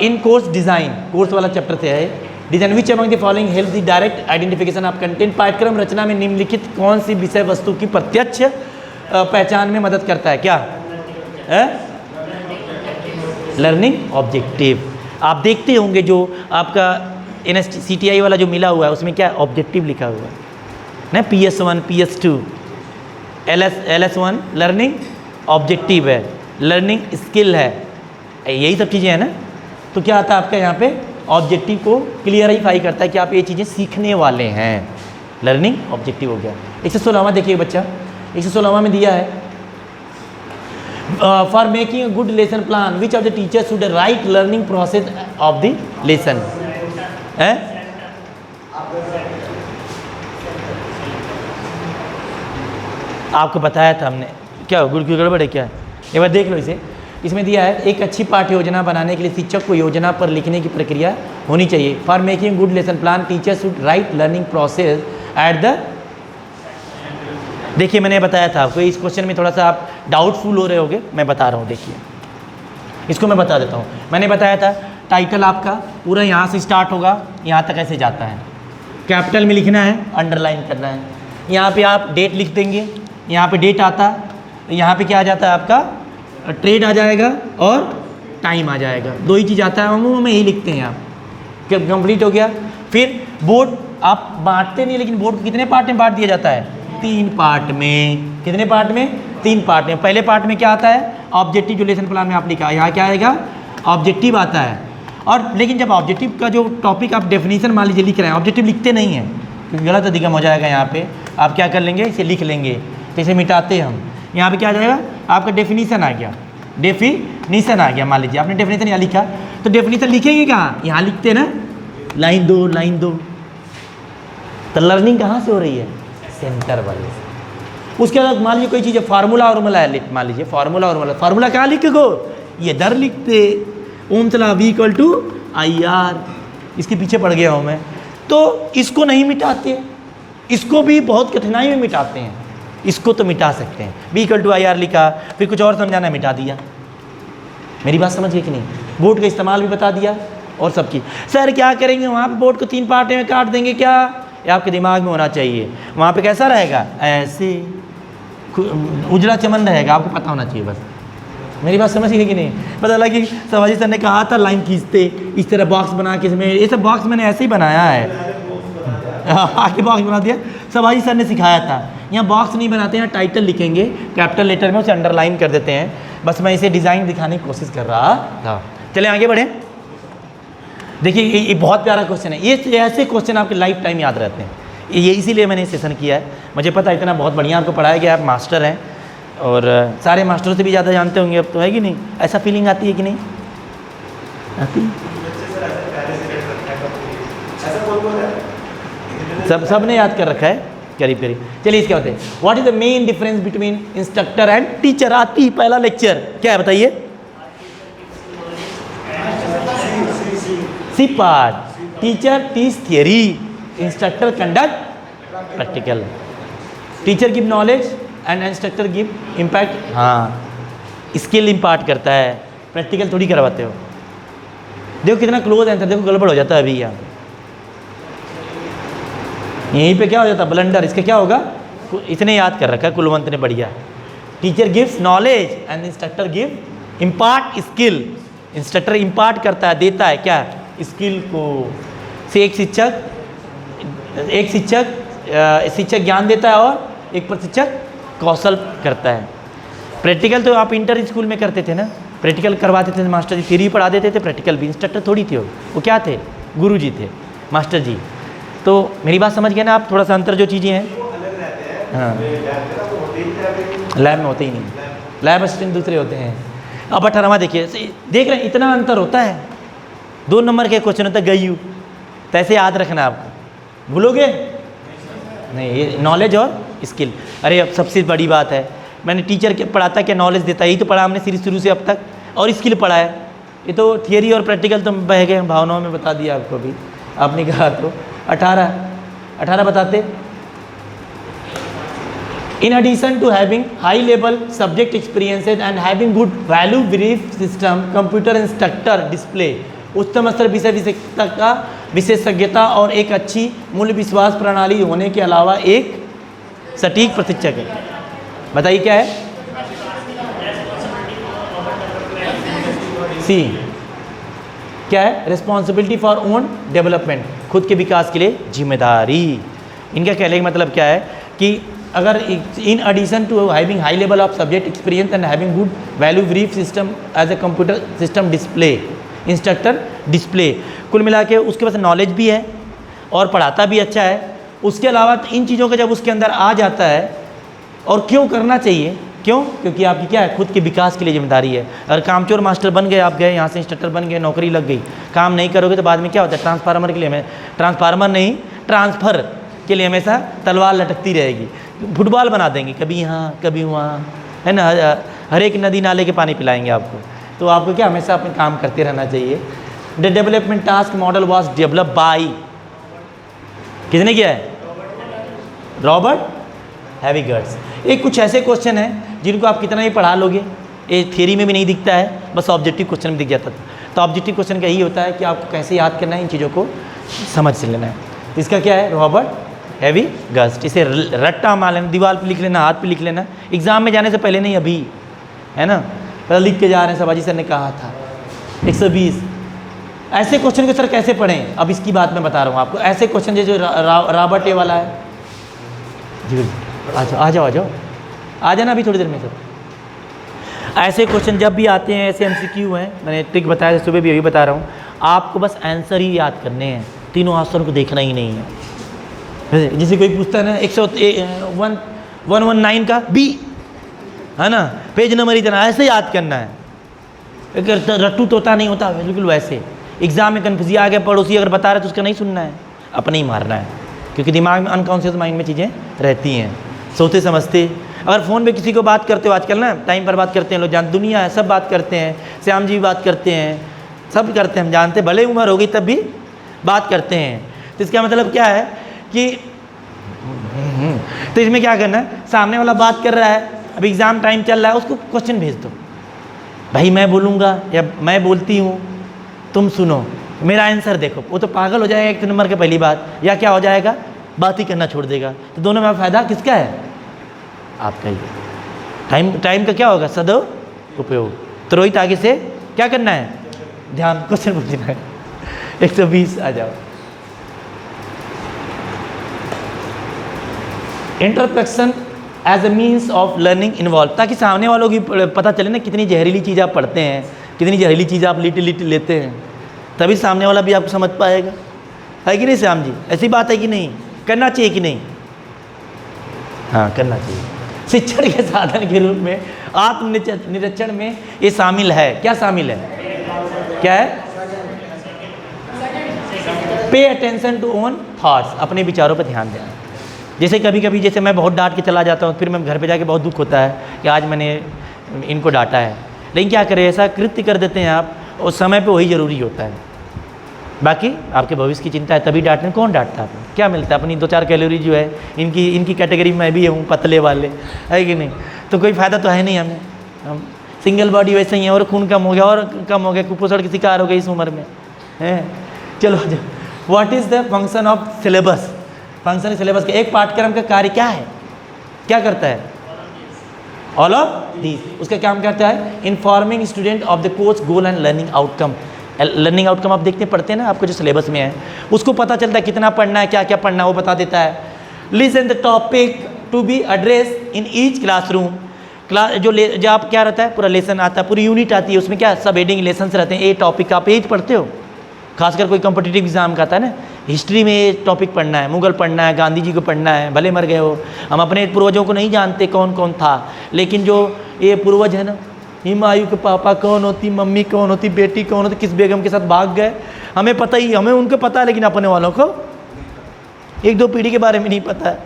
इन कोर्स डिज़ाइन, कोर्स वाला चैप्टर से है design. Which among the following help the direct identification of content? पाठ्यक्रम रचना में निम्नलिखित कौन सी विषय वस्तु की प्रत्यक्ष पहचान में मदद करता है? क्या है? Learning objective. आप देखते होंगे जो आपका NSTI वाला जो मिला हुआ है उसमें क्या ऑब्जेक्टिव लिखा हुआ है ना, PS1 PS2 LS1 learning objective है, लर्निंग स्किल है, यही सब चीज़ें हैं ना। तो क्या आता है आपका यहाँ पे? ऑब्जेक्टिव को क्लियरिफाई करता है कि आप ये चीज़ें सीखने वाले हैं, लर्निंग ऑब्जेक्टिव हो गया। 116वां देखिए बच्चा, 116वां में दिया है, for making a good lesson plan which of the teacher should write learning process of the lesson है? आपको बताया था हमने, क्या गुड़ की गड़बड़ है क्या? एक बार देख लो इसे। इसमें दिया है, एक अच्छी पाठ्य योजना बनाने के लिए शिक्षक को योजना पर लिखने की प्रक्रिया होनी चाहिए। For making good lesson plan teacher should write learning process at the. देखिए मैंने बताया था आपको, इस क्वेश्चन में थोड़ा सा आप डाउटफुल हो रहे होगे, मैं बता रहा हूँ। देखिए इसको मैं बता देता हूँ। मैंने बताया था टाइटल आपका पूरा यहाँ से स्टार्ट होगा, यहाँ तक ऐसे जाता है। कैपिटल में लिखना है, अंडरलाइन करना है। यहाँ पे आप डेट लिख देंगे, यहाँ पे डेट आता है, यहाँ पे क्या आ जाता है आपका? ट्रेड आ जाएगा और टाइम आ जाएगा, दो ही चीज़ आता है। हम यही लिखते हैं आप। कंप्लीट हो गया। फिर बोर्ड आप बांटते नहीं, लेकिन बोर्ड को कितने पार्ट में बांट दिया जाता है? 3 पार्ट में। कितने पार्ट में? 3 पार्ट में। पहले पार्ट में क्या आता है? ऑब्जेक्टिव, जो लेसन प्लान में आप लिखा है, यहाँ क्या आएगा? ऑब्जेक्टिव आता है। और लेकिन जब ऑब्जेक्टिव का जो टॉपिक आप डेफिनेशन मान लीजिए लिख रहे हैं, ऑब्जेक्टिव लिखते नहीं हैं क्योंकि गलत अधिगम हो जाएगा। यहाँ पे आप क्या कर लेंगे? इसे लिख लेंगे, तो इसे मिटाते हैं हम। यहाँ पे क्या आ जाएगा? आपका डेफिनेशन आ गया। डेफिनीशन आ गया। मान लीजिए आपने डेफिनीशन यहाँ लिखा, तो डेफिनीशन लिखेंगे कहाँ? यहाँ लिखते हैं ना, लाइन 2 लाइन 2। तो लर्निंग कहाँ से हो रही है? सेंटर वाले से। उसके बाद मान लीजिए कोई चीज़ है, फार्मूला वार्मूला है, मान लीजिए फार्मूला वार्मूला, फार्मूला कहाँ लिख गो? ये दर लिखते, ओम्स लॉ V = IR, इसके पीछे पड़ गया हूँ मैं। तो इसको नहीं मिटाते, इसको भी बहुत कठिनाई में मिटाते हैं, इसको तो मिटा सकते हैं। V = IR लिखा, फिर कुछ और समझाना, मिटा दिया। मेरी बात समझ गए कि नहीं? बोर्ड का इस्तेमाल भी बता दिया और सब की। सर क्या करेंगे वहाँ पे? बोर्ड को 3 पार्ट में काट देंगे क्या? ये आपके दिमाग में होना चाहिए। वहाँ पे कैसा रहेगा? ऐसे उजला चमन रहेगा, आपको पता होना चाहिए बस। मेरी बात समझ गई कि नहीं? पता लगा कि शिवाजी सर ने कहा था लाइन खींचते, इस तरह बॉक्स बना के, इसमें ये सब बॉक्स मैंने ऐसे ही बनाया है। आगे बॉक्स बना दिया, शिवाजी सर ने सिखाया था। यहाँ बॉक्स नहीं बनाते, यहाँ टाइटल लिखेंगे कैपिटल लेटर में, उसे अंडरलाइन कर देते हैं। बस मैं इसे डिज़ाइन दिखाने की कोशिश कर रहा था। चले आगे बढ़ें। देखिए ये बहुत प्यारा क्वेश्चन है। ये ऐसे क्वेश्चन आपके लाइफ टाइम याद रहते हैं। ये इसीलिए मैंने सेशन किया है। मुझे पता है इतना बहुत बढ़िया आपको पढ़ाया गया, आप मास्टर हैं और सारे मास्टरों से भी ज़्यादा जानते होंगे अब तो, है कि नहीं? ऐसा फीलिंग आती है कि नहीं आती? सब ने याद कर रखा है करीब करीब। चलिए इसके बाद what is the main difference between instructor and teacher? आती पहला लेक्चर क्या है बताइए? C part, teacher teach theory, instructor conduct practical. Teacher give knowledge and instructor give impact. हाँ, स्किल इम्पार्ट करता है, प्रैक्टिकल थोड़ी करवाते हो। देखो कितना क्लोज आंसर, देखो गड़बड़ हो जाता है अभी यहाँ। यहीं पे क्या हो जाता है? ब्लंडर। इसका क्या होगा? इतने याद कर रखा है कुलवंत ने, बढ़िया। Teacher gives knowledge and instructor give impart skill. Instructor impart करता है, देता है क्या? स्किल को। से एक शिक्षक ज्ञान देता है और एक प्रशिक्षक कौशल करता है। प्रैक्टिकल तो आप इंटर स्कूल में करते थे ना, प्रैक्टिकल करवाते थे मास्टर जी, थ्योरी पढ़ा देते थे, प्रैक्टिकल भी। इंस्ट्रक्टर थोड़ी थे वो क्या थे? गुरु जी थे, मास्टर जी। तो मेरी बात समझ गए ना आप? थोड़ा सा अंतर जो चीज़ें हैं, हाँ, लैब में होते ही नहीं, लैब असिस्टेंट दूसरे होते हैं। अब 18वां देखिए, देख रहे हैं इतना अंतर होता है। 2 नंबर के क्वेश्चन होता है गयू, तो ऐसे याद रखना आपको। भूलोगे नहीं, ये नॉलेज और स्किल। अरे अब सबसे बड़ी बात है, मैंने टीचर के पढ़ाता क्या नॉलेज देता है, यही तो पढ़ा हमने शुरू से अब तक, और स्किल पढ़ा है। ये तो थियरी और प्रैक्टिकल तो बह गए, भावनाओं में बता दिया आपको भी, आपने कहा तो 18 बताते। In addition to having high level subject experiences and having good value brief system, computer instructor display उत्तम स्तर विषय विशेषता का विशेषज्ञता और एक अच्छी मूल्य विश्वास प्रणाली होने के अलावा एक सटीक प्रशिक्षक है। बताइए क्या है? सी क्या है? रिस्पॉन्सिबिलिटी फॉर ओन डेवलपमेंट, खुद के विकास के लिए जिम्मेदारी। इनका कहने का मतलब क्या है कि अगर in addition to having high level of subject experience and having good value brief system as a computer system display, instructor display, कुल मिला के उसके पास नॉलेज भी है और पढ़ाता भी अच्छा है। उसके अलावा इन चीज़ों का जब उसके अंदर आ जाता है, और क्यों करना चाहिए? क्यों? क्योंकि आपकी क्या है? खुद के विकास के लिए जिम्मेदारी है। अगर कामचोर मास्टर बन गए, आप गए यहाँ से इंस्ट्रक्टर बन गए, नौकरी लग गई, काम नहीं करोगे तो बाद में क्या होता है? ट्रांसफार्मर के लिए हमें, ट्रांसफार्मर नहीं, ट्रांसफ़र के लिए हमेशा तलवार लटकती रहेगी। फुटबॉल बना देंगे, कभी यहाँ कभी वहाँ, है ना। हर एक नदी नाले के पानी पिलाएंगे आपको। तो आपको क्या हमेशा अपने काम करते रहना चाहिए। The development task model was develop by, किसने किया है? रॉबर्ट हैविगर्स। एक कुछ ऐसे क्वेश्चन हैं जिनको आप कितना ही पढ़ा लोगे, ये थियरी में भी नहीं दिखता है, बस ऑब्जेक्टिव क्वेश्चन में दिख जाता था। तो ऑब्जेक्टिव क्वेश्चन का यही होता है कि आपको कैसे याद करना है, इन चीज़ों को समझ से लेना है। तो इसका क्या है? रॉबर्ट हैविगर्स। इसे रट्टा मार लेना, दीवार पे लिख लेना, हाथ पे लिख लेना, एग्जाम में जाने से पहले नहीं, अभी, है ना, पहले लिख के जा रहे हैं। शिवाजी सर ने कहा था 120 ऐसे क्वेश्चन को सर कैसे पढ़ें? अब इसकी बात मैं बता रहा हूँ आपको। ऐसे क्वेश्चन जैसे रॉबर्ट ए वाला है जी, आ जाओ आ जाना अभी थोड़ी देर में सर। ऐसे क्वेश्चन जब भी आते हैं, ऐसे MCQ हैं, मैंने ट्रिक बताया सुबह भी, अभी बता रहा हूँ आपको। बस आंसर ही याद करने हैं, तीनों आंसर को देखना ही नहीं है। जैसे कोई पूछता है ना 119 का बी, है ना, पेज नंबर इतना, ऐसे याद करना है। अगर रट्टू तोता नहीं होता बिल्कुल वैसे। एग्जाम में कन्फ्यूजी आ गया, पड़ोसी अगर बता रहे तो उसका नहीं सुनना है, अपने ही मारना है, क्योंकि दिमाग में अनकॉन्शियस माइंड में चीज़ें रहती हैं। सोचते समझते अगर फ़ोन पे किसी को बात करते हो, आजकल ना टाइम पर बात करते हैं लोग, जान दुनिया है सब बात करते हैं, श्याम जी भी बात करते हैं, सब करते हैं, हम जानते हैं, भले उम्र होगी तब भी बात करते हैं। तो इसका मतलब क्या है कि तो इसमें क्या करना है, सामने वाला बात कर रहा है, अब एग्ज़ाम टाइम चल रहा है, उसको क्वेश्चन भेज दो, भाई मैं बोलूँगा या मैं बोलती हूँ, तुम सुनो, मेरा आंसर देखो। वो तो पागल हो जाएगा एक नंबर के पहली बात, या क्या हो जाएगा, बात ही करना छोड़ देगा। तो दोनों में फ़ायदा किसका है, आपका ही। टाइम का क्या होगा, सदुपयोग। तो रोहित आगे से क्या करना है, ध्यान, क्वेश्चन पूछना है। 120 आ जाओ। Interaction as a means of learning involve, ताकि सामने वालों की पता चले ना कितनी जहरीली चीज़ आप पढ़ते हैं, कितनी जहरीली चीज़ आप लिटिल लेते हैं, तभी सामने वाला भी आपको समझ पाएगा। है कि नहीं श्याम जी, ऐसी बात है कि नहीं, करना चाहिए कि नहीं, हाँ करना चाहिए। शिक्षण के साधन के रूप में आत्मनिरीक्षण में ये शामिल है। क्या शामिल है, क्या है, pay attention to own thoughts, अपने विचारों पर ध्यान देना। जैसे कभी कभी जैसे मैं बहुत डांट के चला जाता हूँ, फिर मैं घर पे जाके बहुत दुख होता है कि आज मैंने इनको डांटा है, लेकिन क्या करें, ऐसा कृत्य कर देते हैं आप, उस समय पे वही ज़रूरी होता है। बाकी आपके भविष्य की चिंता है, तभी डांटने, कौन डांटता है, आपको क्या मिलता है, अपनी 2-4 कैलोरी जो है इनकी कैटेगरी में मैं भी हूँ, पतले वाले, है कि नहीं, तो कोई फ़ायदा तो है नहीं हमें, हम सिंगल बॉडी वैसे ही है, और खून कम हो गया, और कम हो गया, कुपोषण की शिकार हो गई इस उम्र में, है। चलो what is the function of syllabus, function syllabus का एक पाठ्यक्रम का कार्य क्या है, क्या करता है, ऑल ऑफ दीज, उसका काम करता है informing student of the course goal and learning outcome. Learning outcome आप देखते पढ़ते हैं ना, आपको जो सिलेबस में है उसको पता चलता है कितना पढ़ना है, क्या क्या पढ़ना है, वो बता देता है। Listen the topic to be address in each classroom, class जो आप क्या रहता है, पूरा लेसन आता है, पूरी यूनिट आती है, उसमें क्या सब हेडिंग लेसन रहते हैं। ए टॉपिक आप पेज पढ़ते हो, खासकर कोई कॉम्पिटिटिव एग्जाम का आता है ना, हिस्ट्री में ये टॉपिक पढ़ना है, मुगल पढ़ना है, गांधी जी को पढ़ना है, भले मर गए हो, हम अपने पूर्वजों को नहीं जानते कौन कौन था, लेकिन जो ये पूर्वज है ना, हुमायूं के पापा कौन होती, मम्मी कौन होती, बेटी कौन होती, किस बेगम के साथ भाग गए, हमें पता ही, हमें उनको पता है, लेकिन अपने वालों को 1-2 पीढ़ी के बारे में नहीं पता है।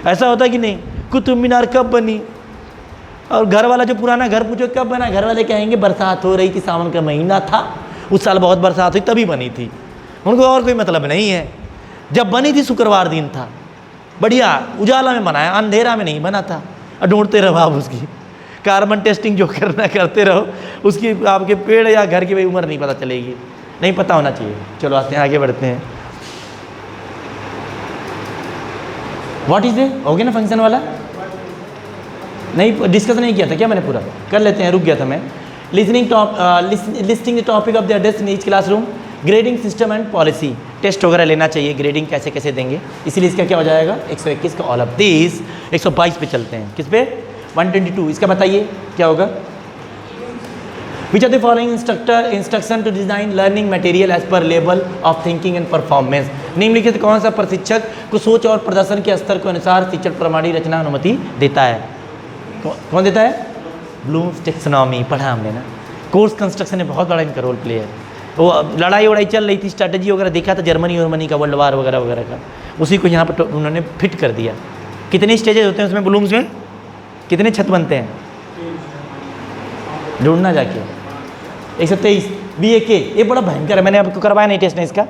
ऐसा होता है कि नहीं, कुतुब मीनार कब बनी, और घर वाला जो पुराना घर पूछो कब बना, घर वाले कहेंगे बरसात हो रही थी, सावन का महीना था, उस साल बहुत बरसात हुई तभी बनी थी, उनको और कोई मतलब नहीं है। जब बनी थी शुक्रवार दिन था, बढ़िया उजाला में बनाया, अंधेरा में नहीं बना था, और ढूंढते रहो आप उसकी कार्बन टेस्टिंग जो करना करते रहो, उसकी आपके पेड़ या घर की उम्र नहीं पता चलेगी, नहीं पता होना चाहिए। चलो आते हैं, आगे बढ़ते हैं। व्हाट इज इट, हो गया ना फंक्शन वाला, नहीं डिस्कस नहीं किया था क्या मैंने, पूरा कर लेते हैं, रुक गया था मैं। Listing the topic of the address in each classroom, grading system and policy, test वगैरह लेना चाहिए, ग्रेडिंग कैसे कैसे देंगे, इसलिए इसका क्या हो जाएगा 121 का ऑल ऑफ दिस। 122 पे चलते हैं, किस पे, 122, इसका बताइए क्या होगा। Which are the following instruction to design learning material as per level of thinking and performance, निम्नलिखित कौन सा प्रशिक्षक को सोच और प्रदर्शन के स्तर के अनुसार शिक्षण प्रणाली रचना अनुमति देता है, कौन देता है, ब्लूम्स टेक्सोनॉमी, पढ़ा हमने ना। कोर्स कंस्ट्रक्शन में बहुत बड़ा इनका रोल प्ले है। वो लड़ाई वड़ाई चल रही थी, स्ट्रैटेजी वगैरह देखा था जर्मनी का, वर्ल्ड वार वगैरह वगैरह का, उसी को यहाँ पर उन्होंने फिट कर दिया। कितने स्टेजेस होते हैं उसमें, ब्लूम्स में कितने छत बनते हैं, ढूंढना जाके। 123 BAK, ये बड़ा भयंकर है, मैंने आपको करवाया नहीं टेस्ट, नहीं इसका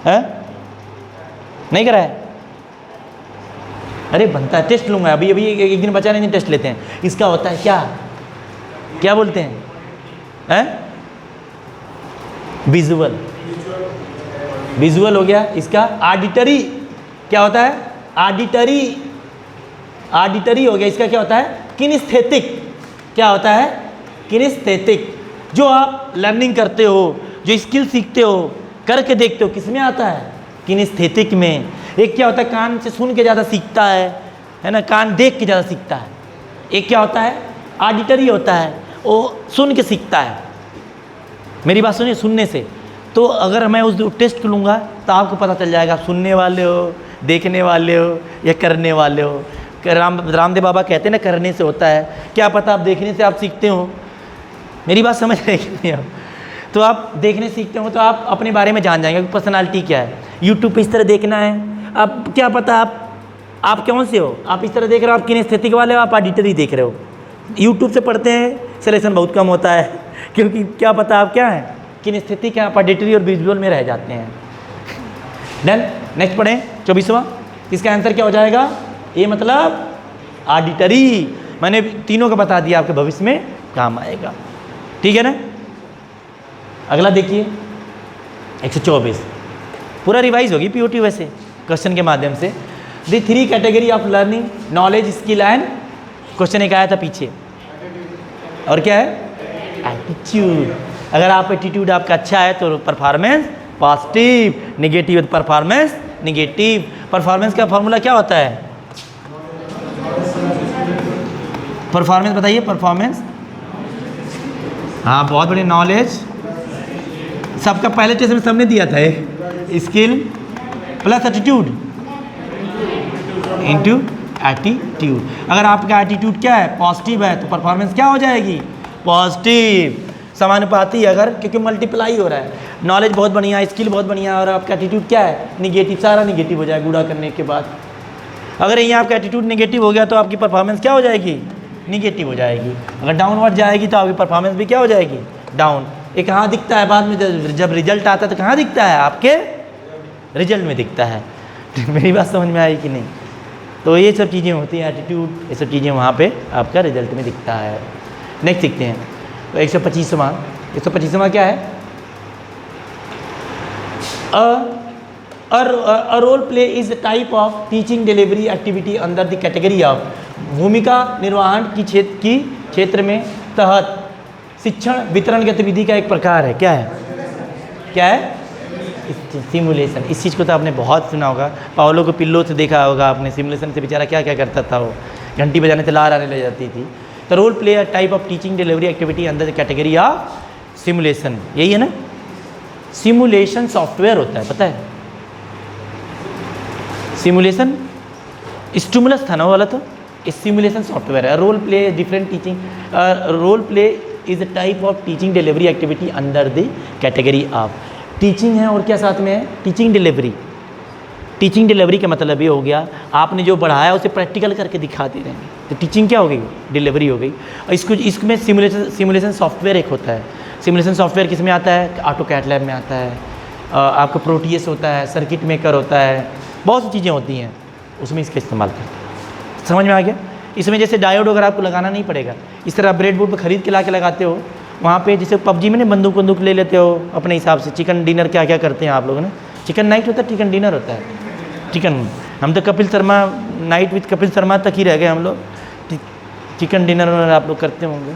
है, नहीं कराया, अरे बनता है, टेस्ट लूँगा अभी एक दिन बचा नहीं, टेस्ट लेते हैं। इसका होता है क्या बोलते हैं, विजुअल हो गया। इसका ऑडिटरी, क्या होता है, ऑडिटरी हो गया। इसका क्या होता है, किनेस्थेटिक, क्या होता है, किनेस्थेटिक। जो आप लर्निंग करते हो, जो स्किल सीखते हो, करके देखते हो, किस में आता है, किनेस्थेटिक में। एक क्या होता है, कान से सुन के ज़्यादा सीखता है ना, कान देख के ज़्यादा सीखता है। एक क्या होता है, ऑडिटरी होता है, वो सुन के सीखता है। मेरी बात सुनिए, सुनने से। तो अगर मैं उस टेस्ट को लूँगा तो आपको पता चल जाएगा आप सुनने वाले हो, देखने वाले हो या करने वाले हो। रामदेव बाबा कहते हैं ना, करने से होता है, क्या पता आप देखने से आप सीखते हो, मेरी बात समझ रहे कि नहीं आप? तो आप देखने सीखते हो तो आप अपने बारे में जान जाएंगे, पर्सनालिटी क्या है। यूट्यूब पे इस तरह देखना है, अब क्या पता आप कौन से हो, आप इस तरह देख रहे हो, आप किनेस्थेटिक वाले हो, आप ऑडिटरी देख रहे हो। यूट्यूब से पढ़ते हैं सिलेक्शन बहुत कम होता है, क्योंकि क्या पता आप क्या हैं, किनेस्थेटिक हैं, आप ऑडिटरी और विजुअल में रह जाते हैं। डन, नेक्स्ट पढ़ें 24वां। इसका आंसर क्या हो जाएगा, ये मतलब ऑडिटरी। मैंने तीनों का बता दिया, आपके भविष्य में काम आएगा, ठीक है ना। अगला देखिए 124, पूरा रिवाइज होगी पीओटी वैसे क्वेश्चन के माध्यम से। दी 3 category of learning, knowledge, skill and, question एक आया था पीछे, और क्या है, एटीट्यूड। अगर आप एटीट्यूड आपका अच्छा है तो performance positive, negative performance negative. Performance का फॉर्मूला क्या होता है, परफॉर्मेंस बताइए, परफॉर्मेंस। हाँ बहुत बढ़िया, नॉलेज सबका पहले टेस्ट में सबने दिया था, skill plus attitude into attitude. अगर आपका एटीट्यूड क्या है, पॉजिटिव है, तो परफॉर्मेंस क्या हो जाएगी, पॉजिटिव, समानुपाती। अगर क्योंकि मल्टीप्लाई हो रहा है, नॉलेज बहुत बढ़िया, स्किल बहुत बढ़िया, और आपका एटीट्यूड क्या है, निगेटिव, सारा निगेटिव हो जाएगा गुणा करने के बाद। अगर यहाँ आपका एटीट्यूड निगेटिव हो गया तो आपकी परफॉर्मेंस क्या हो जाएगी, निगेटिव हो जाएगी। अगर डाउनवर्ड जाएगी तो आपकी परफॉर्मेंस भी क्या हो जाएगी, डाउन। ये कहाँ दिखता है बाद में, जब रिजल्ट आता है तो कहाँ दिखता है, आपके रिजल्ट में दिखता है। मेरी बात समझ में आई कि नहीं। तो ये सब चीज़ें होती हैं, एटीट्यूड, ये सब चीज़ें वहाँ पे आपका रिजल्ट में दिखता है। नेक्स्ट देखते हैं, तो 125वां क्या है, a role play is a type of teaching delivery activity under the category of, भूमिका निर्वहन की क्षेत्र में तहत शिक्षण वितरण गतिविधि का एक प्रकार है। क्या है, सिमुलेशन। इस चीज़ को तो आपने बहुत सुना होगा, पाओलो को पिल्लो से देखा होगा आपने, सिमुलेशन से बेचारा क्या क्या करता था, वो घंटी बजाने से लार आने लग जाती थी। तो role play a type of teaching delivery activity under the category of simulation, यही है ना। सिमुलेशन सॉफ्टवेयर होता है, पता है, सिमुलेशन स्टिमुलस था ना वो वाला, तो सिमुलेशन सॉफ्टवेयर है। Role play different teaching, role play is a type of teaching delivery activity under the category of, teaching है और क्या साथ में है, टीचिंग डिलीवरी। टीचिंग डिलीवरी का मतलब ये हो गया, आपने जो पढ़ाया उसे प्रैक्टिकल करके दिखा दे रहे हैं, तो टीचिंग क्या हो गई, डिलीवरी हो गई। और इसमें सिमुलेशन सॉफ्टवेयर एक होता है। सिमुलेशन सॉफ्टवेयर किस में आता है, ऑटोकैड लैब में आता है, आपका प्रोटीएस होता है, सर्किट मेकर होता है, बहुत सी चीज़ें होती हैं, उसमें इसका इस्तेमाल करते हैं। समझ में आ गया। इसमें जैसे डायोड वगैरह आपको लगाना नहीं पड़ेगा, इस तरह ब्रेड बोर्ड पर खरीद के ला के लगाते हो, वहाँ पे जैसे पबजी में ना बंदूक ले लेते हो अपने हिसाब से। चिकन डिनर क्या क्या करते हैं आप लोग ना, चिकन नाइट होता है, चिकन डिनर होता है, चिकन। हम तो कपिल शर्मा नाइट विद कपिल शर्मा तक ही रह गए हम लोग, चिकन डिनर आप लोग करते होंगे।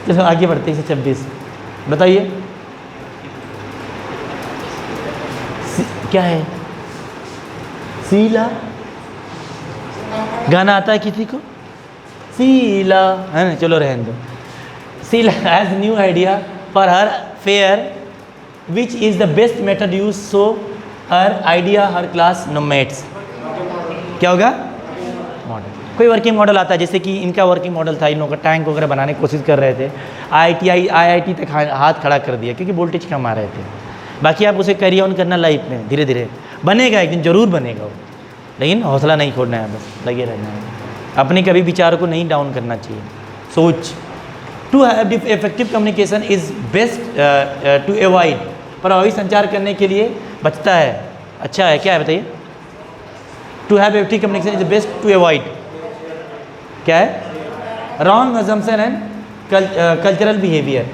चलो आगे बढ़ते हैं, 126 बताइए क्या है, सीला गाना आता है किसी को, सीला है ना, चलो रहने दो। Sheela has new idea for her fair which is the best method use so her idea her class नोमेट्स। क्या होगा, मॉडल, कोई वर्किंग मॉडल आता है, जैसे कि इनका वर्किंग मॉडल था, इन लोगों का टैंक वगैरह बनाने की कोशिश कर रहे थे, IIT तक हाथ खड़ा कर दिया क्योंकि वोल्टेज कम आ रहे थे। बाकी आप उसे कैरी ऑन करना लाइफ में, धीरे धीरे बनेगा, एक दिन ज़रूर बनेगा वो, लेकिन हौसला नहीं छोड़ना है, बस लगे रहना है, अपने कभी विचारों को नहीं डाउन करना चाहिए। सोच, to have effective communication is best to avoid, प्रभावी संचार करने के लिए बचता है, अच्छा है, क्या है बताइए, to have effective communication is best to avoid, क्या है, wrong assumption and cultural behaviour.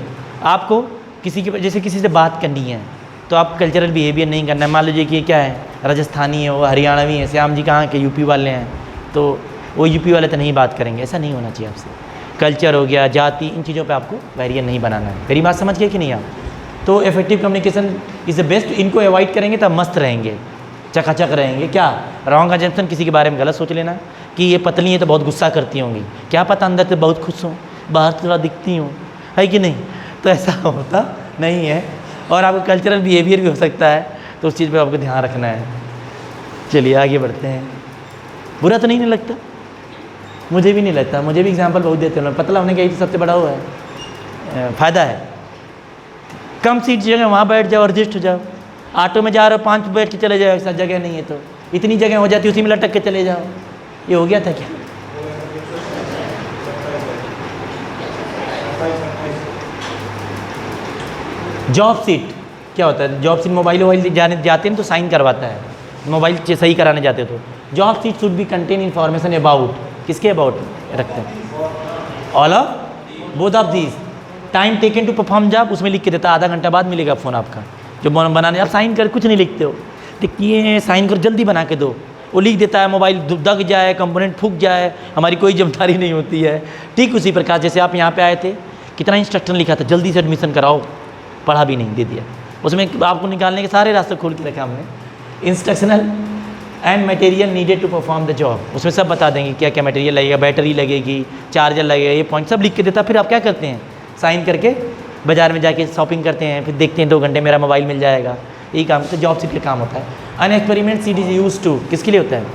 आपको किसी के जैसे किसी से बात करनी है तो आप कल्चरल बिहेवियर नहीं करना है। मान लीजिए कि क्या है, राजस्थानी है, वो हरियाणवी है, श्याम जी कहाँ के यूपी वाले हैं, तो वो यूपी वाले तो नहीं बात करेंगे, ऐसा नहीं होना चाहिए आपसे। कल्चर हो गया, जाति, इन चीज़ों पे आपको बैरियर नहीं बनाना है। मेरी बात समझ गए कि नहीं आप। तो effective communication is the best, इनको अवॉइड करेंगे तब मस्त रहेंगे, चकाचक रहेंगे। क्या रॉन्ग अजम्पशन, किसी के बारे में गलत सोच लेना कि ये पतली है तो बहुत गुस्सा करती होंगी, क्या पता अंदर से बहुत खुश हों, बाहर से थोड़ा दिखती हूँ, है कि नहीं, तो ऐसा होता नहीं है। और आपका कल्चरल बिहेवियर भी हो सकता है, तो उस चीज़ पे आपको ध्यान रखना है। चलिए आगे बढ़ते हैं। बुरा तो नहीं लगता, मुझे भी नहीं लगता, मुझे भी एग्जाम्पल बहुत देते हैं, पतला होने का यही तो सबसे बड़ा हुआ है, फ़ायदा है। कम सीट जगह वहाँ बैठ जाओ, एडजस्ट हो जाओ। ऑटो में जा रहे हो 5 बैठ के चले जाओ, ऐसा जगह नहीं है तो इतनी जगह हो जाती, उसी में लटक के चले जाओ। ये हो गया था क्या? जॉब सीट क्या होता है? जॉब सीट मोबाइल वोबाइल जाते हैं तो साइन करवाता है, मोबाइल सही कराने जाते हो तो। Job sheet should be contain information about, किसके अबाउट रखते हैं? All of both of these. Time taken to perform job उसमें लिख के देता है, आधा घंटा बाद मिलेगा फ़ोन आपका जो बनाने। आप साइन कर कुछ नहीं लिखते हो, देखिए साइन कर जल्दी बना के दो, वो लिख देता है। मोबाइल दग जाए, कंपोनेंट फूक जाए, हमारी कोई जिम्मेदारी नहीं होती है। ठीक उसी प्रकार जैसे आप यहाँ पे आए थे, कितना इंस्ट्रक्शन लिखा था, जल्दी से एडमिशन कराओ, पढ़ा भी नहीं, दे दिया। उसमें आपको निकालने के सारे रास्ते खोल के रखा हमने। Instructional and material needed to perform the job, उसमें सब बता देंगे क्या क्या मटेरियल लगेगा, बैटरी लगेगी, चार्जर लगेगा, ये पॉइंट सब लिख के देता। फिर आप क्या करते हैं? साइन करके बाज़ार में जाके शॉपिंग करते हैं, फिर देखते हैं 2 घंटे मेरा मोबाइल मिल जाएगा। यही काम तो जॉब सीट का काम होता है। An experiment sheet is use to, किसके लिए होता है?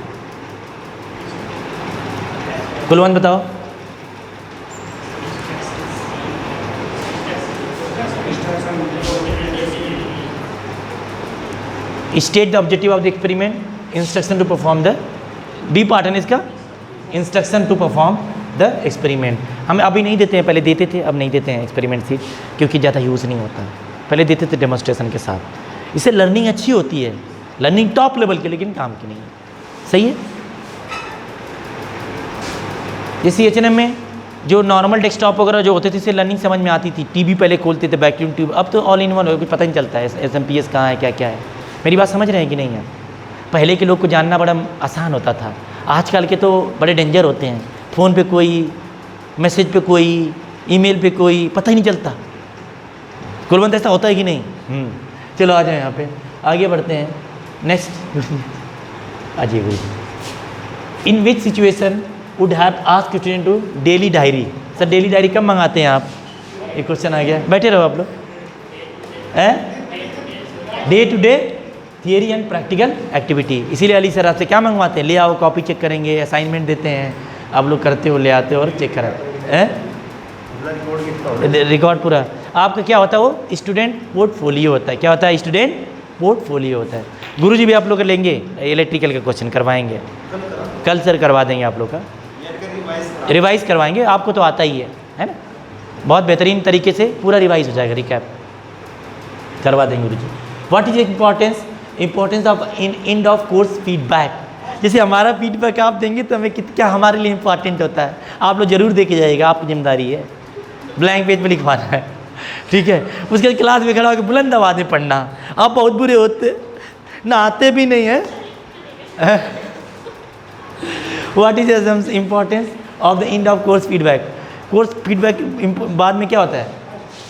कुलवंत बताओ। State the objective of the experiment, instruction to perform the, B part है इसका, instruction to perform the experiment. हम अभी नहीं देते हैं, पहले देते थे, अब नहीं देते हैं एक्सपेरिमेंट सीट, क्योंकि ज़्यादा यूज़ नहीं होता। पहले देते थे डेमोन्स्ट्रेशन के साथ, इससे लर्निंग अच्छी होती है, लर्निंग टॉप लेवल की, लेकिन काम की नहीं है। सही है। जैसे H&M में जो नॉर्मल डेस्कटॉप वगैरह जो होते थे, इससे लर्निंग समझ में आती थी। टीवी पहले खोलते थे, वैक्यूम ट्यूब, अब तो ऑल इन वन हो, कुछ पता नहीं चलता है SMPS कहाँ है, क्या क्या है। मेरी बात समझ रहे हैं कि नहीं है? पहले के लोग को जानना बड़ा आसान होता था, आजकल के तो बड़े डेंजर होते हैं। फ़ोन पे कोई, मैसेज पे कोई, ईमेल पे कोई, पता ही नहीं चलता। कुलवंत ऐसा होता है कि नहीं? चलो आ जाए यहाँ पे, आगे बढ़ते हैं। नेक्स्ट अजय गुरु, in which situation would have asked student to daily diary? Sir daily diary कब मंगाते हैं आप? एक क्वेश्चन आ गया, बैठे रहो आप लोग। Day to day theory and practical activity, इसीलिए अली सर आपसे क्या मंगवाते हैं? ले आओ, कॉपी चेक करेंगे, असाइनमेंट देते हैं, आप लोग करते हो, ले आते हो और चेक कराते हैं। रिकॉर्ड पूरा आपका क्या होता है? वो स्टूडेंट पोर्टफोलियो होता है। क्या होता है? स्टूडेंट पोर्टफोलियो होता है। गुरुजी भी आप लोग लेंगे, इलेक्ट्रिकल का क्वेश्चन करवाएंगे, कल सर करवा देंगे आप लोग का, रिवाइज करवाएंगे। आपको तो आता ही है ना? बहुत बेहतरीन तरीके से पूरा रिवाइज हो जाएगा, रिकैप करवा देंगे गुरुजी। What is importance of end of course feedback? जैसे हमारा फीडबैक आप देंगे तो हमें क्या हमारे लिए इंपॉर्टेंट होता है, आप लोग जरूर दे के जाइएगा, आपकी जिम्मेदारी है। ब्लैंक पेज पे लिखवाना है, ठीक है? उसके बाद क्लास में खड़ा होकर बुलंद आवाज़ में पढ़ना। आप बहुत बुरे होते, ना आते भी नहीं है। What is importance of the end of course feedback? Course feedback बाद में क्या होता है?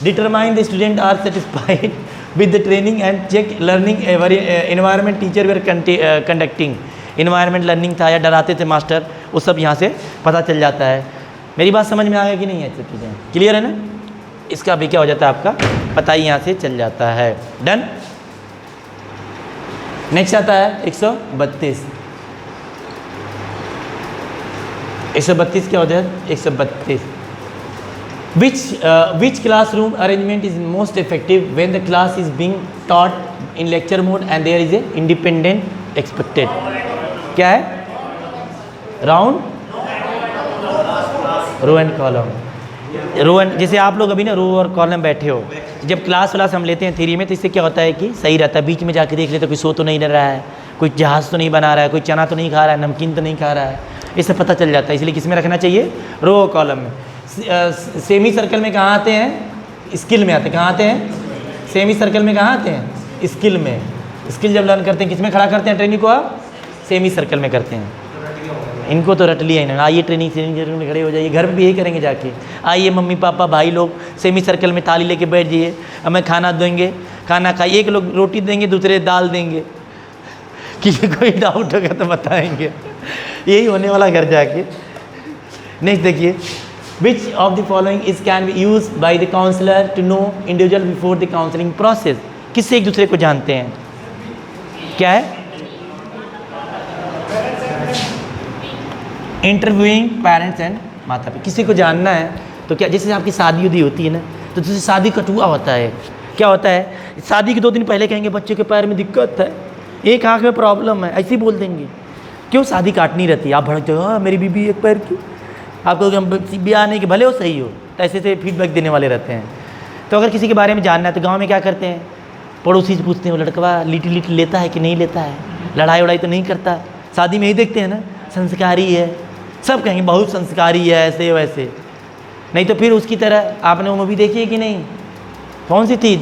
Determine the student are satisfied with the training and check learning environment teacher were conducting. Environment learning था या डराते थे मास्टर, वो सब यहाँ से पता चल जाता है। मेरी बात समझ में आ गया कि नहीं है? सब चीज़ें क्लियर है ना? इसका भी क्या हो जाता है आपका पता ही यहाँ से चल जाता है। डन। नेक्स्ट आता है 132। 132 क्या होता है? 132 which classroom arrangement is most effective when the class is being taught in lecture mode and there is a independent expected? क्या है? Round row and column. Row and, जैसे आप लोग अभी ना रो और कॉलम बैठे हो, जब क्लास व्लास हम लेते हैं थ्योरी में, तो इससे क्या होता है कि सही रहता है। बीच में जाके देख लेते, कोई सो तो नहीं रह रहा है, कोई जहाज़ तो नहीं बना रहा है, कोई चना तो नहीं खा रहा है, नमकीन तो नहीं खा रहा है, इससे पता चल जाता है। इसलिए किस में रखना चाहिए? रो और कॉलम में। सेमी सर्कल में कहाँ आते हैं? स्किल में आते हैं। कहाँ आते हैं? सेमी सर्कल में कहाँ आते हैं? स्किल में। स्किल जब लर्न करते हैं किस में खड़ा करते हैं ट्रेनिंग को? आप सेमी सर्कल में करते हैं। इनको तो रट लिया इन्होंने। आइए ट्रेनिंग में खड़े हो जाइए, घर में भी यही करेंगे जाके। आइए मम्मी पापा भाई लोग सेमी सर्कल में थाली लेके बैठ जाइए, हमें खाना देंगे, खाना खाइए। एक लोग रोटी देंगे, दूसरे दाल देंगे, किसी कोई डाउट होगा तो बताएंगे। यही होने वाला घर जाके। नेक्स्ट देखिए, which of the following is can be use by the counsellor to know individual before the counselling process? किससे एक दूसरे को जानते हैं? क्या है? इंटरव्यूइंग पेरेंट्स एंड माता पिता। किसी को जानना है तो क्या, जैसे आपकी शादी उदी होती है ना, तो जैसे शादी कटुआ होता है, क्या होता है, शादी के 2 दिन पहले कहेंगे बच्चे के पैर में दिक्कत है, एक आँख में प्रॉब्लम है, ऐसे ही बोल देंगे। क्यों? शादी काटनी रहती है। आप भड़क जाओ, हाँ मेरी बीबी एक पैर की, आपको ब्याह नहीं कि भले हो सही हो, तो ऐसे से फीडबैक देने वाले रहते हैं। तो अगर किसी के बारे में जानना है तो गाँव में क्या करते हैं, पड़ोसी से पूछते हैं वो लड़का लिटी लिटी लेता है कि नहीं लेता है, लड़ाई वड़ाई तो नहीं करता। शादी में ही देखते हैं ना, संस्कारी है, सब कहेंगे बहुत संस्कारी है, ऐसे वैसे। नहीं तो फिर उसकी तरह आपने वो मूवी देखी है कि नहीं, कौन सी थी,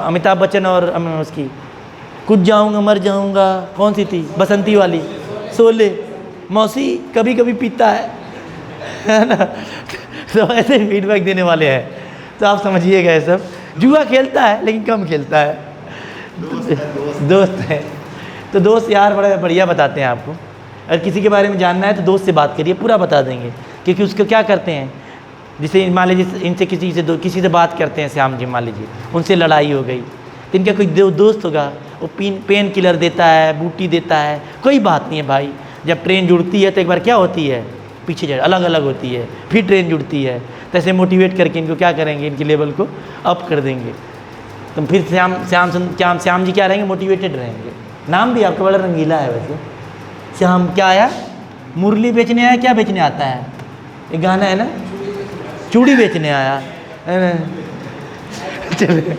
अमिताभ बच्चन और उसकी, कुछ जाऊंगा मर जाऊंगा, कौन सी थी, बसंती वाली, शोले, मौसी कभी कभी पीता है ना। तो ऐसे फीडबैक देने वाले हैं, तो आप समझिएगा ये सब। जुआ खेलता है लेकिन कम खेलता है, दोस्त है। तो दोस्त यार बड़ा बढ़िया बताते हैं आपको। अगर किसी के बारे में जानना है तो दोस्त से बात करिए, पूरा बता देंगे। क्योंकि उसको क्या करते हैं, जैसे मान लीजिए इनसे किसी से बात करते हैं, श्याम जी मान लीजिए उनसे लड़ाई हो गई, तो इनका कोई दोस्त होगा, वो पेन किलर देता है, बूटी देता है, कोई बात नहीं है भाई। जब ट्रेन जुड़ती है तो एक बार क्या होती है, पीछे अलग अलग होती है, फिर ट्रेन जुड़ती है, तो ऐसे मोटिवेट करके इनको क्या करेंगे, इनकी लेवल को अप कर देंगे। तो फिर श्याम जी क्या रहेंगे, मोटिवेटेड रहेंगे। नाम भी आपका बड़ा रंगीला है वैसे। श्याम क्या आया, मुरली बेचने आया, क्या बेचने आता है, एक गाना है ना, चूड़ी बेचने आया है ना। चलिए,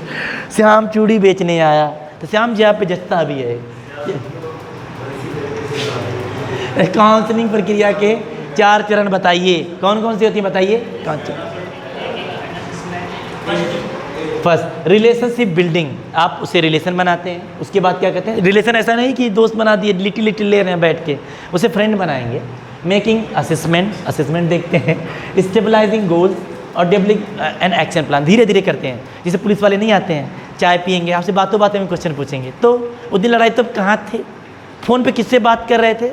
श्याम चूड़ी बेचने आया, तो श्याम जी आप पे जचता भी है। काउंसलिंग प्रक्रिया के 4 चरण बताइए, कौन कौन सी होती है बताइए। फर्स्ट, रिलेशनशिप बिल्डिंग, आप उससे रिलेशन बनाते हैं। उसके बाद क्या कहते हैं, रिलेशन ऐसा नहीं कि दोस्त बना दिए, लिटिल लिटिल ले रहे हैं बैठ के, उसे फ्रेंड बनाएंगे। मेकिंग असेसमेंट देखते हैं, स्टेबलाइजिंग गोल्स और डेवलपिंग एन एक्शन प्लान, धीरे धीरे करते हैं। जैसे पुलिस वाले नहीं आते हैं, चाय पियेंगे, आपसे बातों बातों में क्वेश्चन पूछेंगे। तो उस दिन लड़ाई तब कहाँ थे, फ़ोन पे किससे बात कर रहे थे,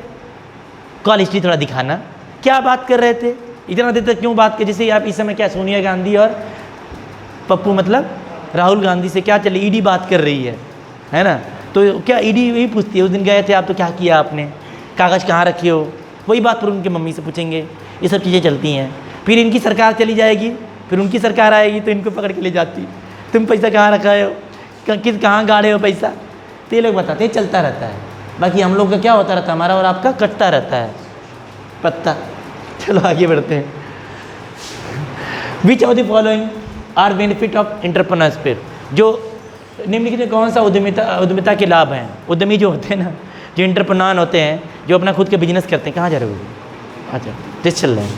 कॉल हिस्ट्री थोड़ा दिखाना, क्या बात कर रहे थे, इतना देर तक क्यों बात कर। जैसे आप इस समय क्या सोनिया गांधी और पप्पू मतलब राहुल गांधी से क्या चले, ईडी बात कर रही है ना। तो क्या ईडी यही पूछती है, उस दिन गए थे आप तो क्या किया आपने, कागज़ कहाँ रखे हो, वही बात पर उनके मम्मी से पूछेंगे। ये सब चीज़ें चलती हैं। फिर इनकी सरकार चली जाएगी, फिर उनकी सरकार आएगी तो इनको पकड़ के ले जाती, तुम पैसा कहाँ रखा हो, कहाँ गाड़े हो पैसा, तो ये लोग बताते हैं, चलता रहता है। बाकी हम लोग का क्या होता रहता है, हमारा और आपका कटता रहता है पत्ता। चलो आगे बढ़ते हैं। Which of the following are benefit of entrepreneurship, जो निम्नलिखित में कौन सा उद्यमिता के लाभ हैं। उद्यमी जो होते हैं ना, जो एंटरप्रेन्योर होते हैं, जो अपना खुद का बिजनेस करते हैं। कहाँ जा रहे हो, अच्छा टेस्ट चल रहे हैं।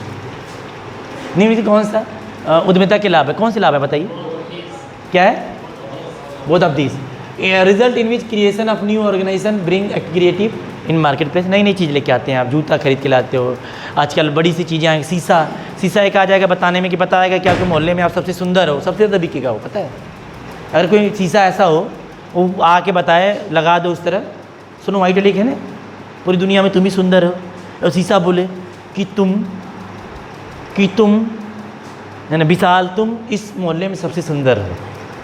निम्नलिखित कौन सा उद्यमिता के लाभ है, कौन से लाभ है बताइए, क्या है, both of this. Result in which creation of new organization bring creative in market place, नई नई चीज़ लेके आते हैं। आप जूता खरीद के लाते हो, आजकल बड़ी सी चीज़ें आएंगी, शीशा एक आ जाएगा बताने में कि बताएगा कि आपके मोहल्ले में आप सबसे सुंदर हो, सबसे ज़्यादा बिकेगा वो, पता है। अगर कोई शीशा ऐसा हो वो आके बताए, लगा दो उस तरह, सुनो वाइट लिख है ना, पूरी दुनिया में तुम ही सुंदर हो, और शीशा बोले कि तुम है ना विशाल, तुम इस मोहल्ले में सबसे सुंदर हो,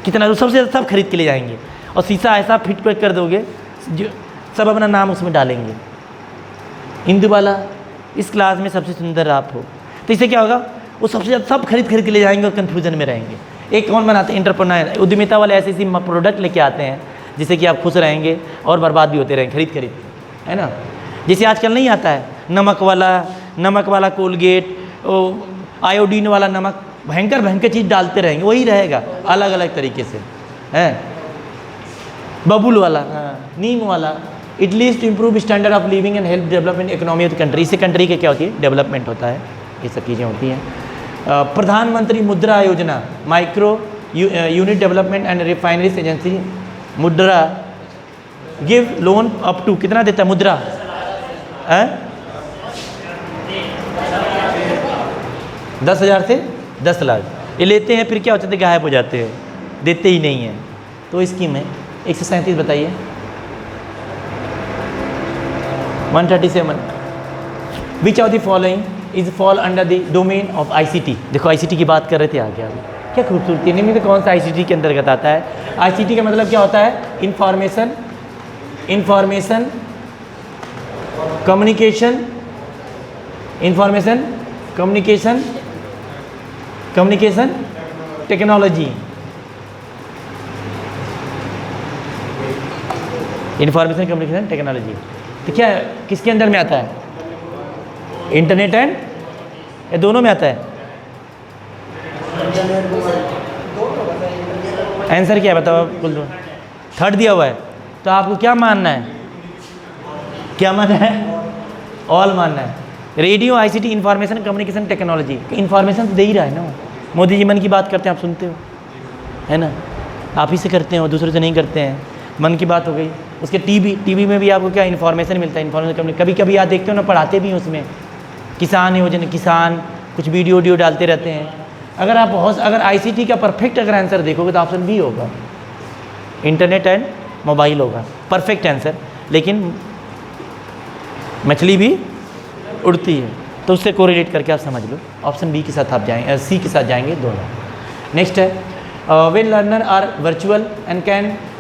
कितना सबसे ज़्यादा, सब खरीद के ले जाएंगे। और शीशा ऐसा फिट कर दोगे जो सब अपना नाम उसमें डालेंगे, इंदु वाला इस क्लास में सबसे सुंदर आप हो। तो इससे क्या होगा, वो सबसे ज़्यादा सब खरीद के ले जाएंगे और कन्फ्यूजन में रहेंगे। एक कौन बनाते हैं, एंटरप्रेन्योर, उद्यमिता वाले ऐसे प्रोडक्ट लेके आते हैं जिससे कि आप खुश रहेंगे और बर्बाद भी होते रहेंगे खरीद है ना। जैसे आजकल नहीं आता है नमक वाला कोलगेट, आयोडीन वाला नमक, भयंकर चीज़ डालते रहेंगे, वही रहेगा अलग अलग तरीके से, है बबुल वाला, नीम वाला। It leads to improve standard of living and help development economy of the country, इससे कंट्री के क्या होती है, डेवलपमेंट होता है, ये सब चीज़ें होती हैं। प्रधानमंत्री मुद्रा योजना, micro unit development and refineries agency, मुद्रा गिव लोन अप टू, कितना देता है मुद्रा, 10,000 से 10 लाख, ये लेते हैं फिर क्या होता है, गायब हो जाते हैं, देते ही नहीं हैं। तो स्कीम है 137 बताइए, 137। विच of the following is fall under the domain of ICT। देखो ICT की बात कर रहे थे आगे, क्या खूबसूरती है। निम्न में कौन सा ICT के अंतर्गत आता है। ICT का मतलब क्या होता है, information communication technology, information communication technology. तो क्या है, किसके अंदर में आता है? इंटरनेट एंड, ये दोनों में आता है। आंसर क्या है बताओ आप, बोल दो। थर्ड दिया हुआ है, तो आपको क्या मानना है? क्या मानना है? ऑल मानना है। Radio, ICT, information communication technology, information तो दे ही रहा है ना। मोदी जी मन की बात करते हैं, आप सुनते हो, है ना? आप ही से करते हो, दूसरे से नहीं करते हैं। मन की बात हो गई। उसके टीवी में भी आपको क्या इन्फॉर्मेशन मिलता है, इन्फॉर्मेशन कभी कभी आप देखते हो ना, पढ़ाते भी हैं उसमें, किसान योजना, किसान कुछ वीडियो डालते रहते हैं। अगर आप अगर आईसीटी का परफेक्ट अगर आंसर देखोगे तो ऑप्शन बी होगा, इंटरनेट एंड मोबाइल होगा परफेक्ट आंसर। लेकिन मछली भी उड़ती है, तो उससे कोरिलेट करके आप समझ लो, ऑप्शन बी के साथ आप जाएंगे, सी के साथ जाएंगे दोनों। नेक्स्ट है, when learner are virtual and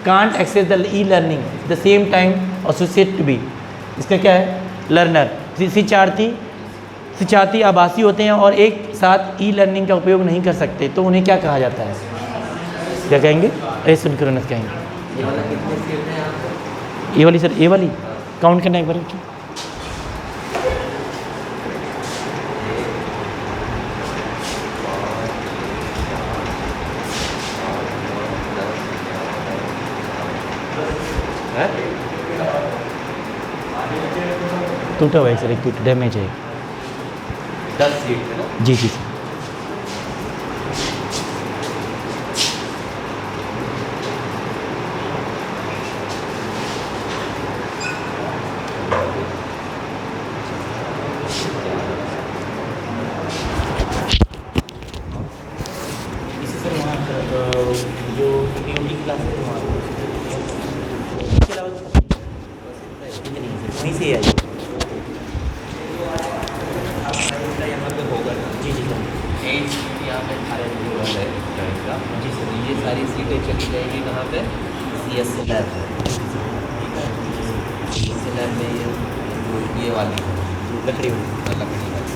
can't access the e-learning the same time associate to be, इसका क्या है? लर्नर शिक्षार्थी आभासी होते हैं और एक साथ ई लर्निंग का उपयोग नहीं कर सकते, तो उन्हें क्या कहा जाता है? क्या कहेंगे? एसिंक्रोनस कहेंगे। ये वाली सर, ये वाली काउंट करना एक बार। टूटा हुआ है सर, एक टूटा, डैमेज है। 10 सीट है ना? जी जी सर। इसी सर वहाँ जो क्लास है वहाँ वहीं से है। यहाँ पे होगा जी जी सर। 8 सीट यहाँ पे खाली है जाएगा। जी सर, ये सारी सीटें चली जाएंगी कहाँ पे? CS लैब है। CS लैब में ये वाली लकड़ी वाली चली जाएगी।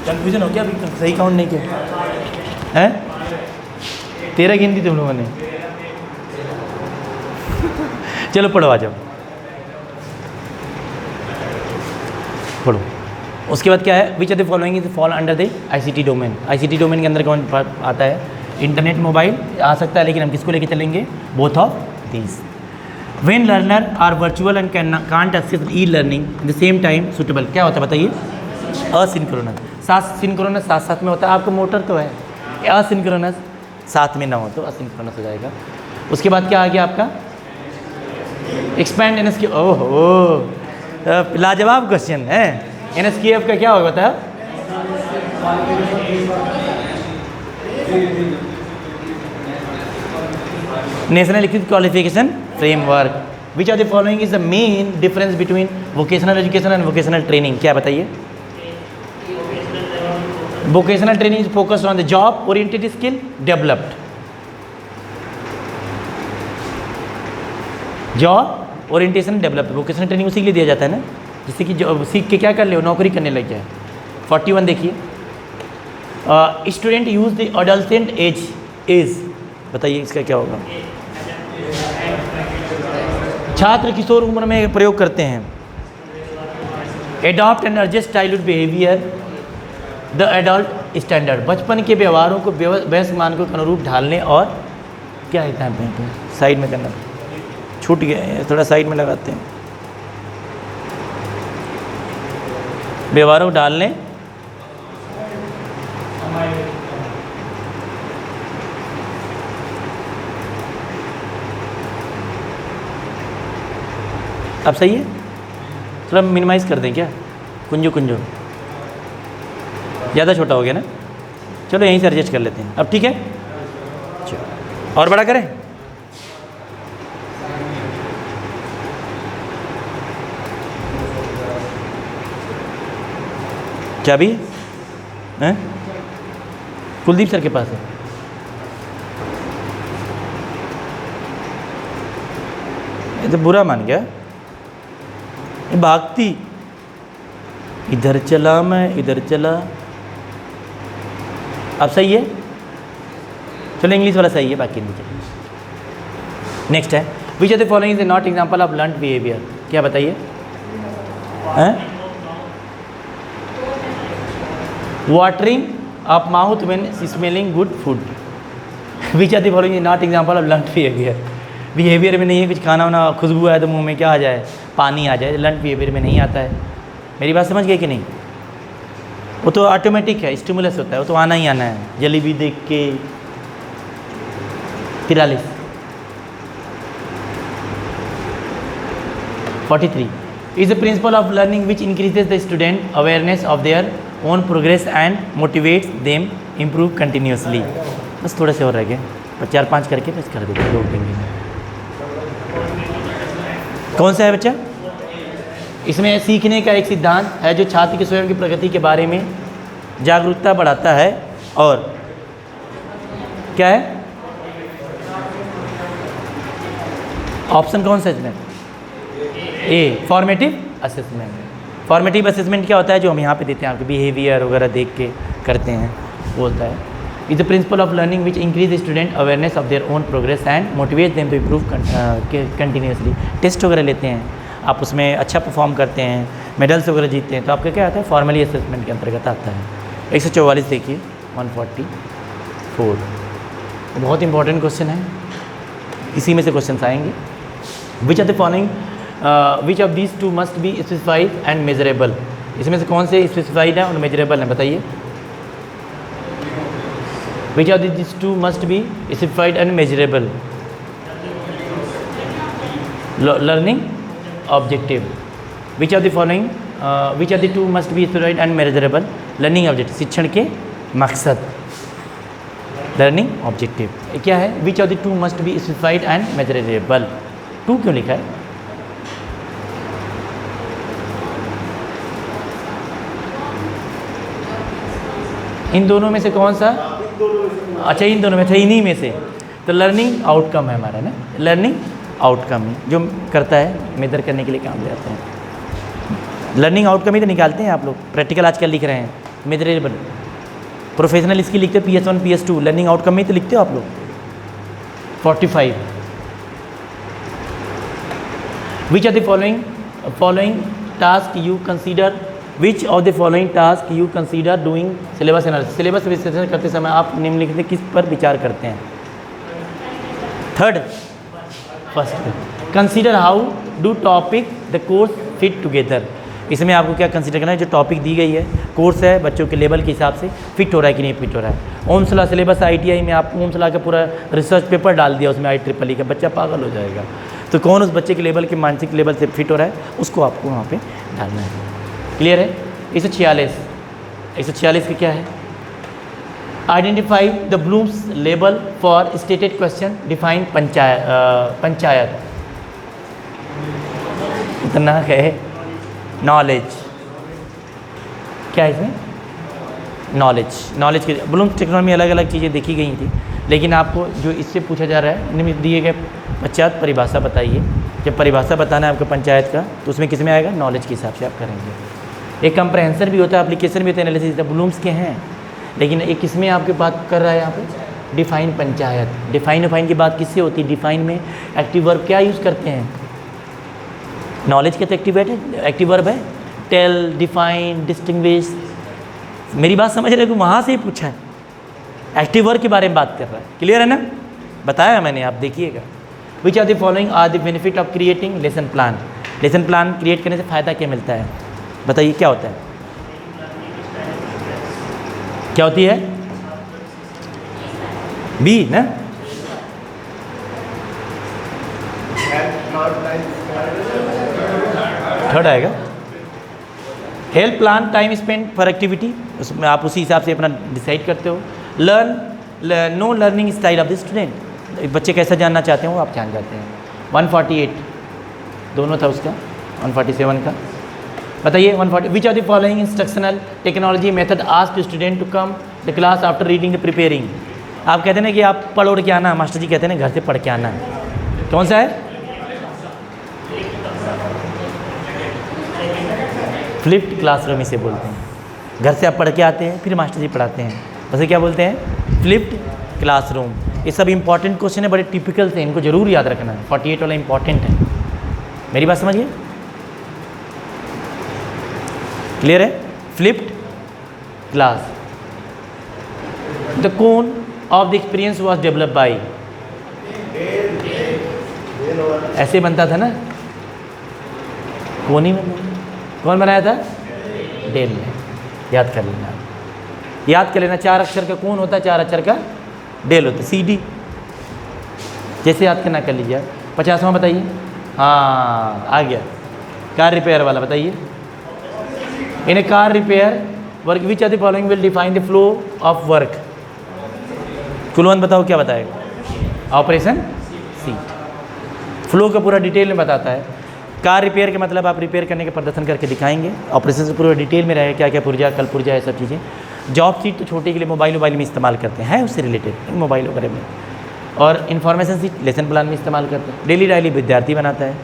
कंफ्यूजन हो गया अभी, सही काउंट नहीं किया है? 13 गिनती तुम लोगों ने। चलो पढ़ो, आ जाओ पढ़ो। उसके बाद क्या है? Which are the following is fall under the ICT domain. ICT domain के अंदर कौन आता है? इंटरनेट, मोबाइल आ सकता है, लेकिन हम किसको लेके चलेंगे? Both of these. When learner are virtual and can't access e learning at the same time suitable, क्या होता है बताइए? असिंक्रोनस। सिंक्रोनस साथ साथ में होता है, आपको मोटर तो है। असिंक्रोनस साथ में ना हो तो असिंक्रोनस हो जाएगा। उसके बाद क्या आ गया आपका? Expand NSQ. ओहो, लाजवाब क्वेश्चन है। एनएसक्यूएफ का क्या होगा बताया? National liquid qualification framework. Which are the following is the main difference between vocational education and vocational training, क्या बताइए? Vocational training is focused on the job oriented skill developed. Job orientation developed, vocational training उसी के लिए दिया जाता है ना, जिससे कि जो सीख के क्या कर ले, नौकरी करने लग जाए। 41 देखिए, स्टूडेंट यूज द अडल्टेंट एज, बताइए इसका क्या होगा? छात्र किशोर उम्र में प्रयोग करते हैं। Adopt and adjust childhood behaviour the adult standard, बचपन के व्यवहारों को वयस्क मानकों के अनुरूप ढालने। और क्या है यहाँ पे? साइड में करना, छूट गया है, थोड़ा साइड में लगाते हैं। व्यवहारों को डालने, अब सही है? थोड़ा मिनिमाइज कर दें क्या? कुंजो ज़्यादा छोटा हो गया ना, चलो यहीं से एडजस्ट कर लेते हैं। अब ठीक है, चलो और बड़ा करें। क्या भी है? कुलदीप सर के पास है। ये तो बुरा मान गया, ये भागती, इधर चला मैं इधर चला। अब सही है, चलो इंग्लिश वाला सही है, बाकी नहीं चलिए। नेक्स्ट है, which are the following is not example of learned behaviour. क्या बताइए? Watering of mouth when smelling good food. Which are the following is not example of learned behaviour. Behaviour में नहीं है, कुछ खाना वाना खुशबू आए तो मुंह में क्या आ जाए, पानी आ जाए, लर्न्ड बिहेवियर में नहीं आता है। मेरी बात समझ गए कि नहीं? वो तो ऑटोमेटिक है, स्टिमुलस होता है, वो तो आना ही आना है। जलेबी देख के 43 43 is the principle of learning which increases the student awareness of their own progress and motivates them improve continuously। बस थोड़े से और रह गए, 4-5 करके बस कर देते, 2 देंगे। कौन सा है बच्चा? इसमें सीखने का एक सिद्धांत है जो छात्र की स्वयं की प्रगति के बारे में जागरूकता बढ़ाता है। और क्या है ऑप्शन? कौन सा इसमें? ए, फॉर्मेटिव असेसमेंट। फॉर्मेटिव असेसमेंट क्या होता है? जो हम यहाँ पे देते हैं, आपके बिहेवियर वगैरह देख के करते हैं, वो होता है is the principle of learning which increase student awareness of their own progress and motivate them to improve continuously. Test वगैरह लेते हैं आप, उसमें अच्छा परफॉर्म करते हैं, मेडल्स वगैरह जीतते हैं, तो आपका क्या आता है? फॉर्मली असेसमेंट के अंतर्गत आता है। 144 देखिए, 144 बहुत इंपॉर्टेंट क्वेश्चन है, इसी में से क्वेश्चन आएंगे। Which are the following which of these two must be specified and measurable. इसमें से कौन से स्पेसिफाइड है और मेजरेबल है, बताइए? विच of these two must be specified and measurable? Learning objective. Which of the following which of the two must be specified and measurable? Learning objective, शिक्षण के मकसद, लर्निंग ऑब्जेक्टिव। क्या है? Which of the two must be specified and measurable. 2 क्यों लिखा है? इन दोनों में से कौन सा? अच्छा, इन दोनों में से, इन्हीं में से। तो लर्निंग आउटकम है हमारा ना, लर्निंग आउटकम जो करता है, मेजर करने के लिए काम ले आते हैं। लर्निंग आउटकम ही तो निकालते हैं आप लोग। प्रैक्टिकल आजकल लिख रहे हैं, मेजरेबल। प्रोफेशनल इसकी लिखते हो PS1 PS2, लर्निंग आउटकम में तो लिखते हो आप लोग। 45 which are the following task you consider, which of the following task you consider doing syllabus analysis. Syllabus विश्लेषण करते समय आप निम्नलिखित किस पर विचार करते हैं? 3rd first, consider how do topic the course fit together. इसमें आपको क्या कंसीडर करना है? जो टॉपिक दी गई है, कोर्स है, बच्चों के लेवल के हिसाब से फिट हो रहा है कि नहीं फिट हो रहा है। ओमसला सिलेबस ITI में आप ओमसला का पूरा रिसर्च पेपर डाल दिया उसमें IEEE का, बच्चा पागल हो जाएगा। तो कौन उस बच्चे के लेवल के मानसिक लेवल से फिट हो रहा है, उसको आपको वहाँ पे डालना है। क्लियर है? 146 का क्या है? आइडेंटिफाई द ब्लूम्स लेबल for stated question, define panchayat. इतना है नॉलेज। क्या है इसमें? नॉलेज के ब्लूम्स टेक्नोलॉजी में अलग अलग चीज़ें देखी गई थी, लेकिन आपको जो इससे पूछा जा रहा है, निम्न दिए गए पश्चात परिभाषा बताइए। जब परिभाषा बताना है आपको पंचायत का, तो उसमें किस में आएगा? नॉलेज के हिसाब से आप करेंगे। एक कंप्रहेंसर भी होता है, एप्लीकेशन भी होता है, एनालिसिस ब्लूम्स के हैं, लेकिन एक किस में आपकी बात कर रहा है यहाँ पे? डिफाइन पंचायत। डिफाइन की बात किससे होती है? डिफाइन में एक्टिव वर्ब क्या यूज़ करते हैं? नॉलेज का तो एक्टिव वर्ब है, टेल, डिफाइन, डिस्टिंग्विश। मेरी बात समझ रहे हो? वहाँ से ही पूछा है, एक्टिव वर्ब के बारे में बात कर रहा है। क्लियर है ना? बताया मैंने, आप देखिएगा। Which are the following are the benefit of creating lesson plan. Lesson plan create करने से फ़ायदा क्या मिलता है, बताइए? क्या होता है? क्या होती है? बी ना? थर्ड आएगा। Help plan time spend for activity, उसमें आप उसी हिसाब से अपना डिसाइड करते हो। Learn know learning style of the student, बच्चे कैसा जानना चाहते हैं वो आप जान जाते हैं। 148 दोनों था उसका, 147 का बताइए। 140 which are the following instructional technology method ask student to come the class after reading the preparing. आप कहते हैं ना कि आप पढ़ उड़ के आना, मास्टर जी कहते हैं ना घर से पढ़ के आना है। कौन सा है? फ्लिप्ड क्लासरूम इसे बोलते हैं। घर से आप पढ़ के आते हैं, फिर मास्टर जी पढ़ाते हैं, वैसे क्या बोलते हैं? Flipped classroom. ये सब इंपॉर्टेंट क्वेश्चन है, बड़े टिपिकल थे, इनको जरूर याद रखना है। 48 वाला इंपॉर्टेंट है, मेरी बात समझिए, क्लियर है? Flipped class. The cone of the experience was develop by, ऐसे बनता था ना, कोनी में कौन बनाया था? डेल ने। याद कर लेना, याद कर लेना, 4 अक्षर का कौन होता है, 4 अक्षर का डेल होता है, CD। जैसे याद करना कर लीजिए। 50वां बताइए। हाँ आ गया, कार रिपेयर वाला बताइए। In a car repair work which are the following will define the flow of work. Kulwant बताओ क्या बताएगा? Operation seat. फ्लो का पूरा डिटेल में बताता है। कार रिपेयर का मतलब आप रिपेयर करने के प्रदर्शन करके दिखाएंगे। ऑपरेशन से पूरा डिटेल में रहेगा, क्या क्या पुर्जा, कल पुर्जा, ये सब चीज़ें। जॉब सीट तो छोटे के लिए मोबाइल में इस्तेमाल करते हैं, उससे रिलेटेड मोबाइल वगैरह में। और इन्फॉर्मेशन सीट लेसन प्लान में इस्तेमाल करते हैं। डेली डायरी विद्यार्थी बनाता है।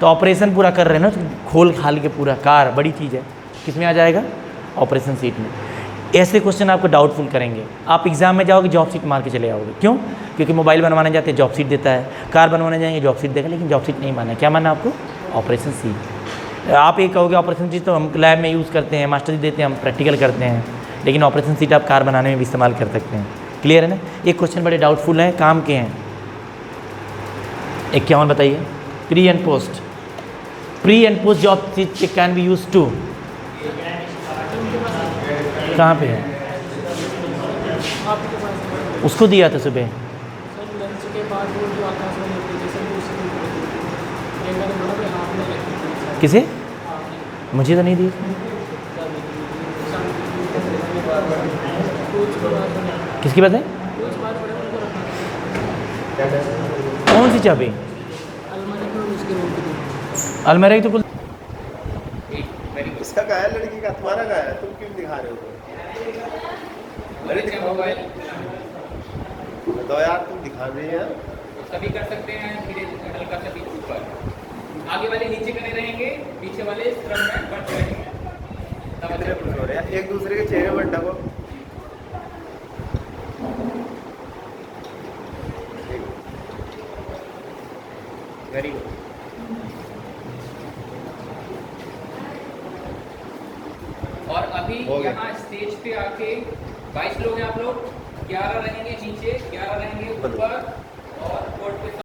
तो ऑपरेशन पूरा कर रहे हैं ना, तो खोल खाल के पूरा कार बड़ी चीज़ है, किस में आ जाएगा? ऑपरेशन सीट में। ऐसे क्वेश्चन आपको डाउटफुल करेंगे। आप एग्जाम में जाओगे जॉब सीट मार के चले आओगे। क्यों? क्योंकि मोबाइल बनवाने जाते हैं जॉब सीट देता है, कार बनवाने जाएंगे जॉब सीट देगा, लेकिन जॉब सीट नहीं माना। क्या माना आपको? Operation seat. आप ये कहोगे ऑपरेशन सीट तो हम लैब में यूज़ करते हैं, मास्टर जी देते हैं, हम प्रैक्टिकल करते हैं, लेकिन ऑपरेशन सीट आप कार बनाने में भी इस्तेमाल कर सकते हैं। क्लियर है ना? ये क्वेश्चन बड़े डाउटफुल हैं, काम के हैं। 51 बताइए। Pre and post. Pre and post job sheet can be use to, कहाँ पे है? उसको दिया था सुबह। किसे? मुझे तो नहीं दी। किसकी बात है? कौन सी चाबी? अलमारी की तो कुल। इसका क्या है? लड़की का? तुम्हारा क्या है? तुम क्यों दिखा रहे हो? लड़की का मोबाइल तो यार तुम दिखा रहे हैं। सभी कर सकते हैं, धीरे हल्का सा बीच ऊपर, आगे वाले नीचे करे रहेंगे, पीछे वाले क्रम में बढ़ते रहेंगे। तब अच्छा खुश हो रहे हैं, एक दूसरे के चेहरे पर ढको। Very good. और अभी यहाँ स्टेज पे आके 22 लोग हैं आप लोग, 11 रहेंगे नीचे, 11 रहेंगे ऊपर,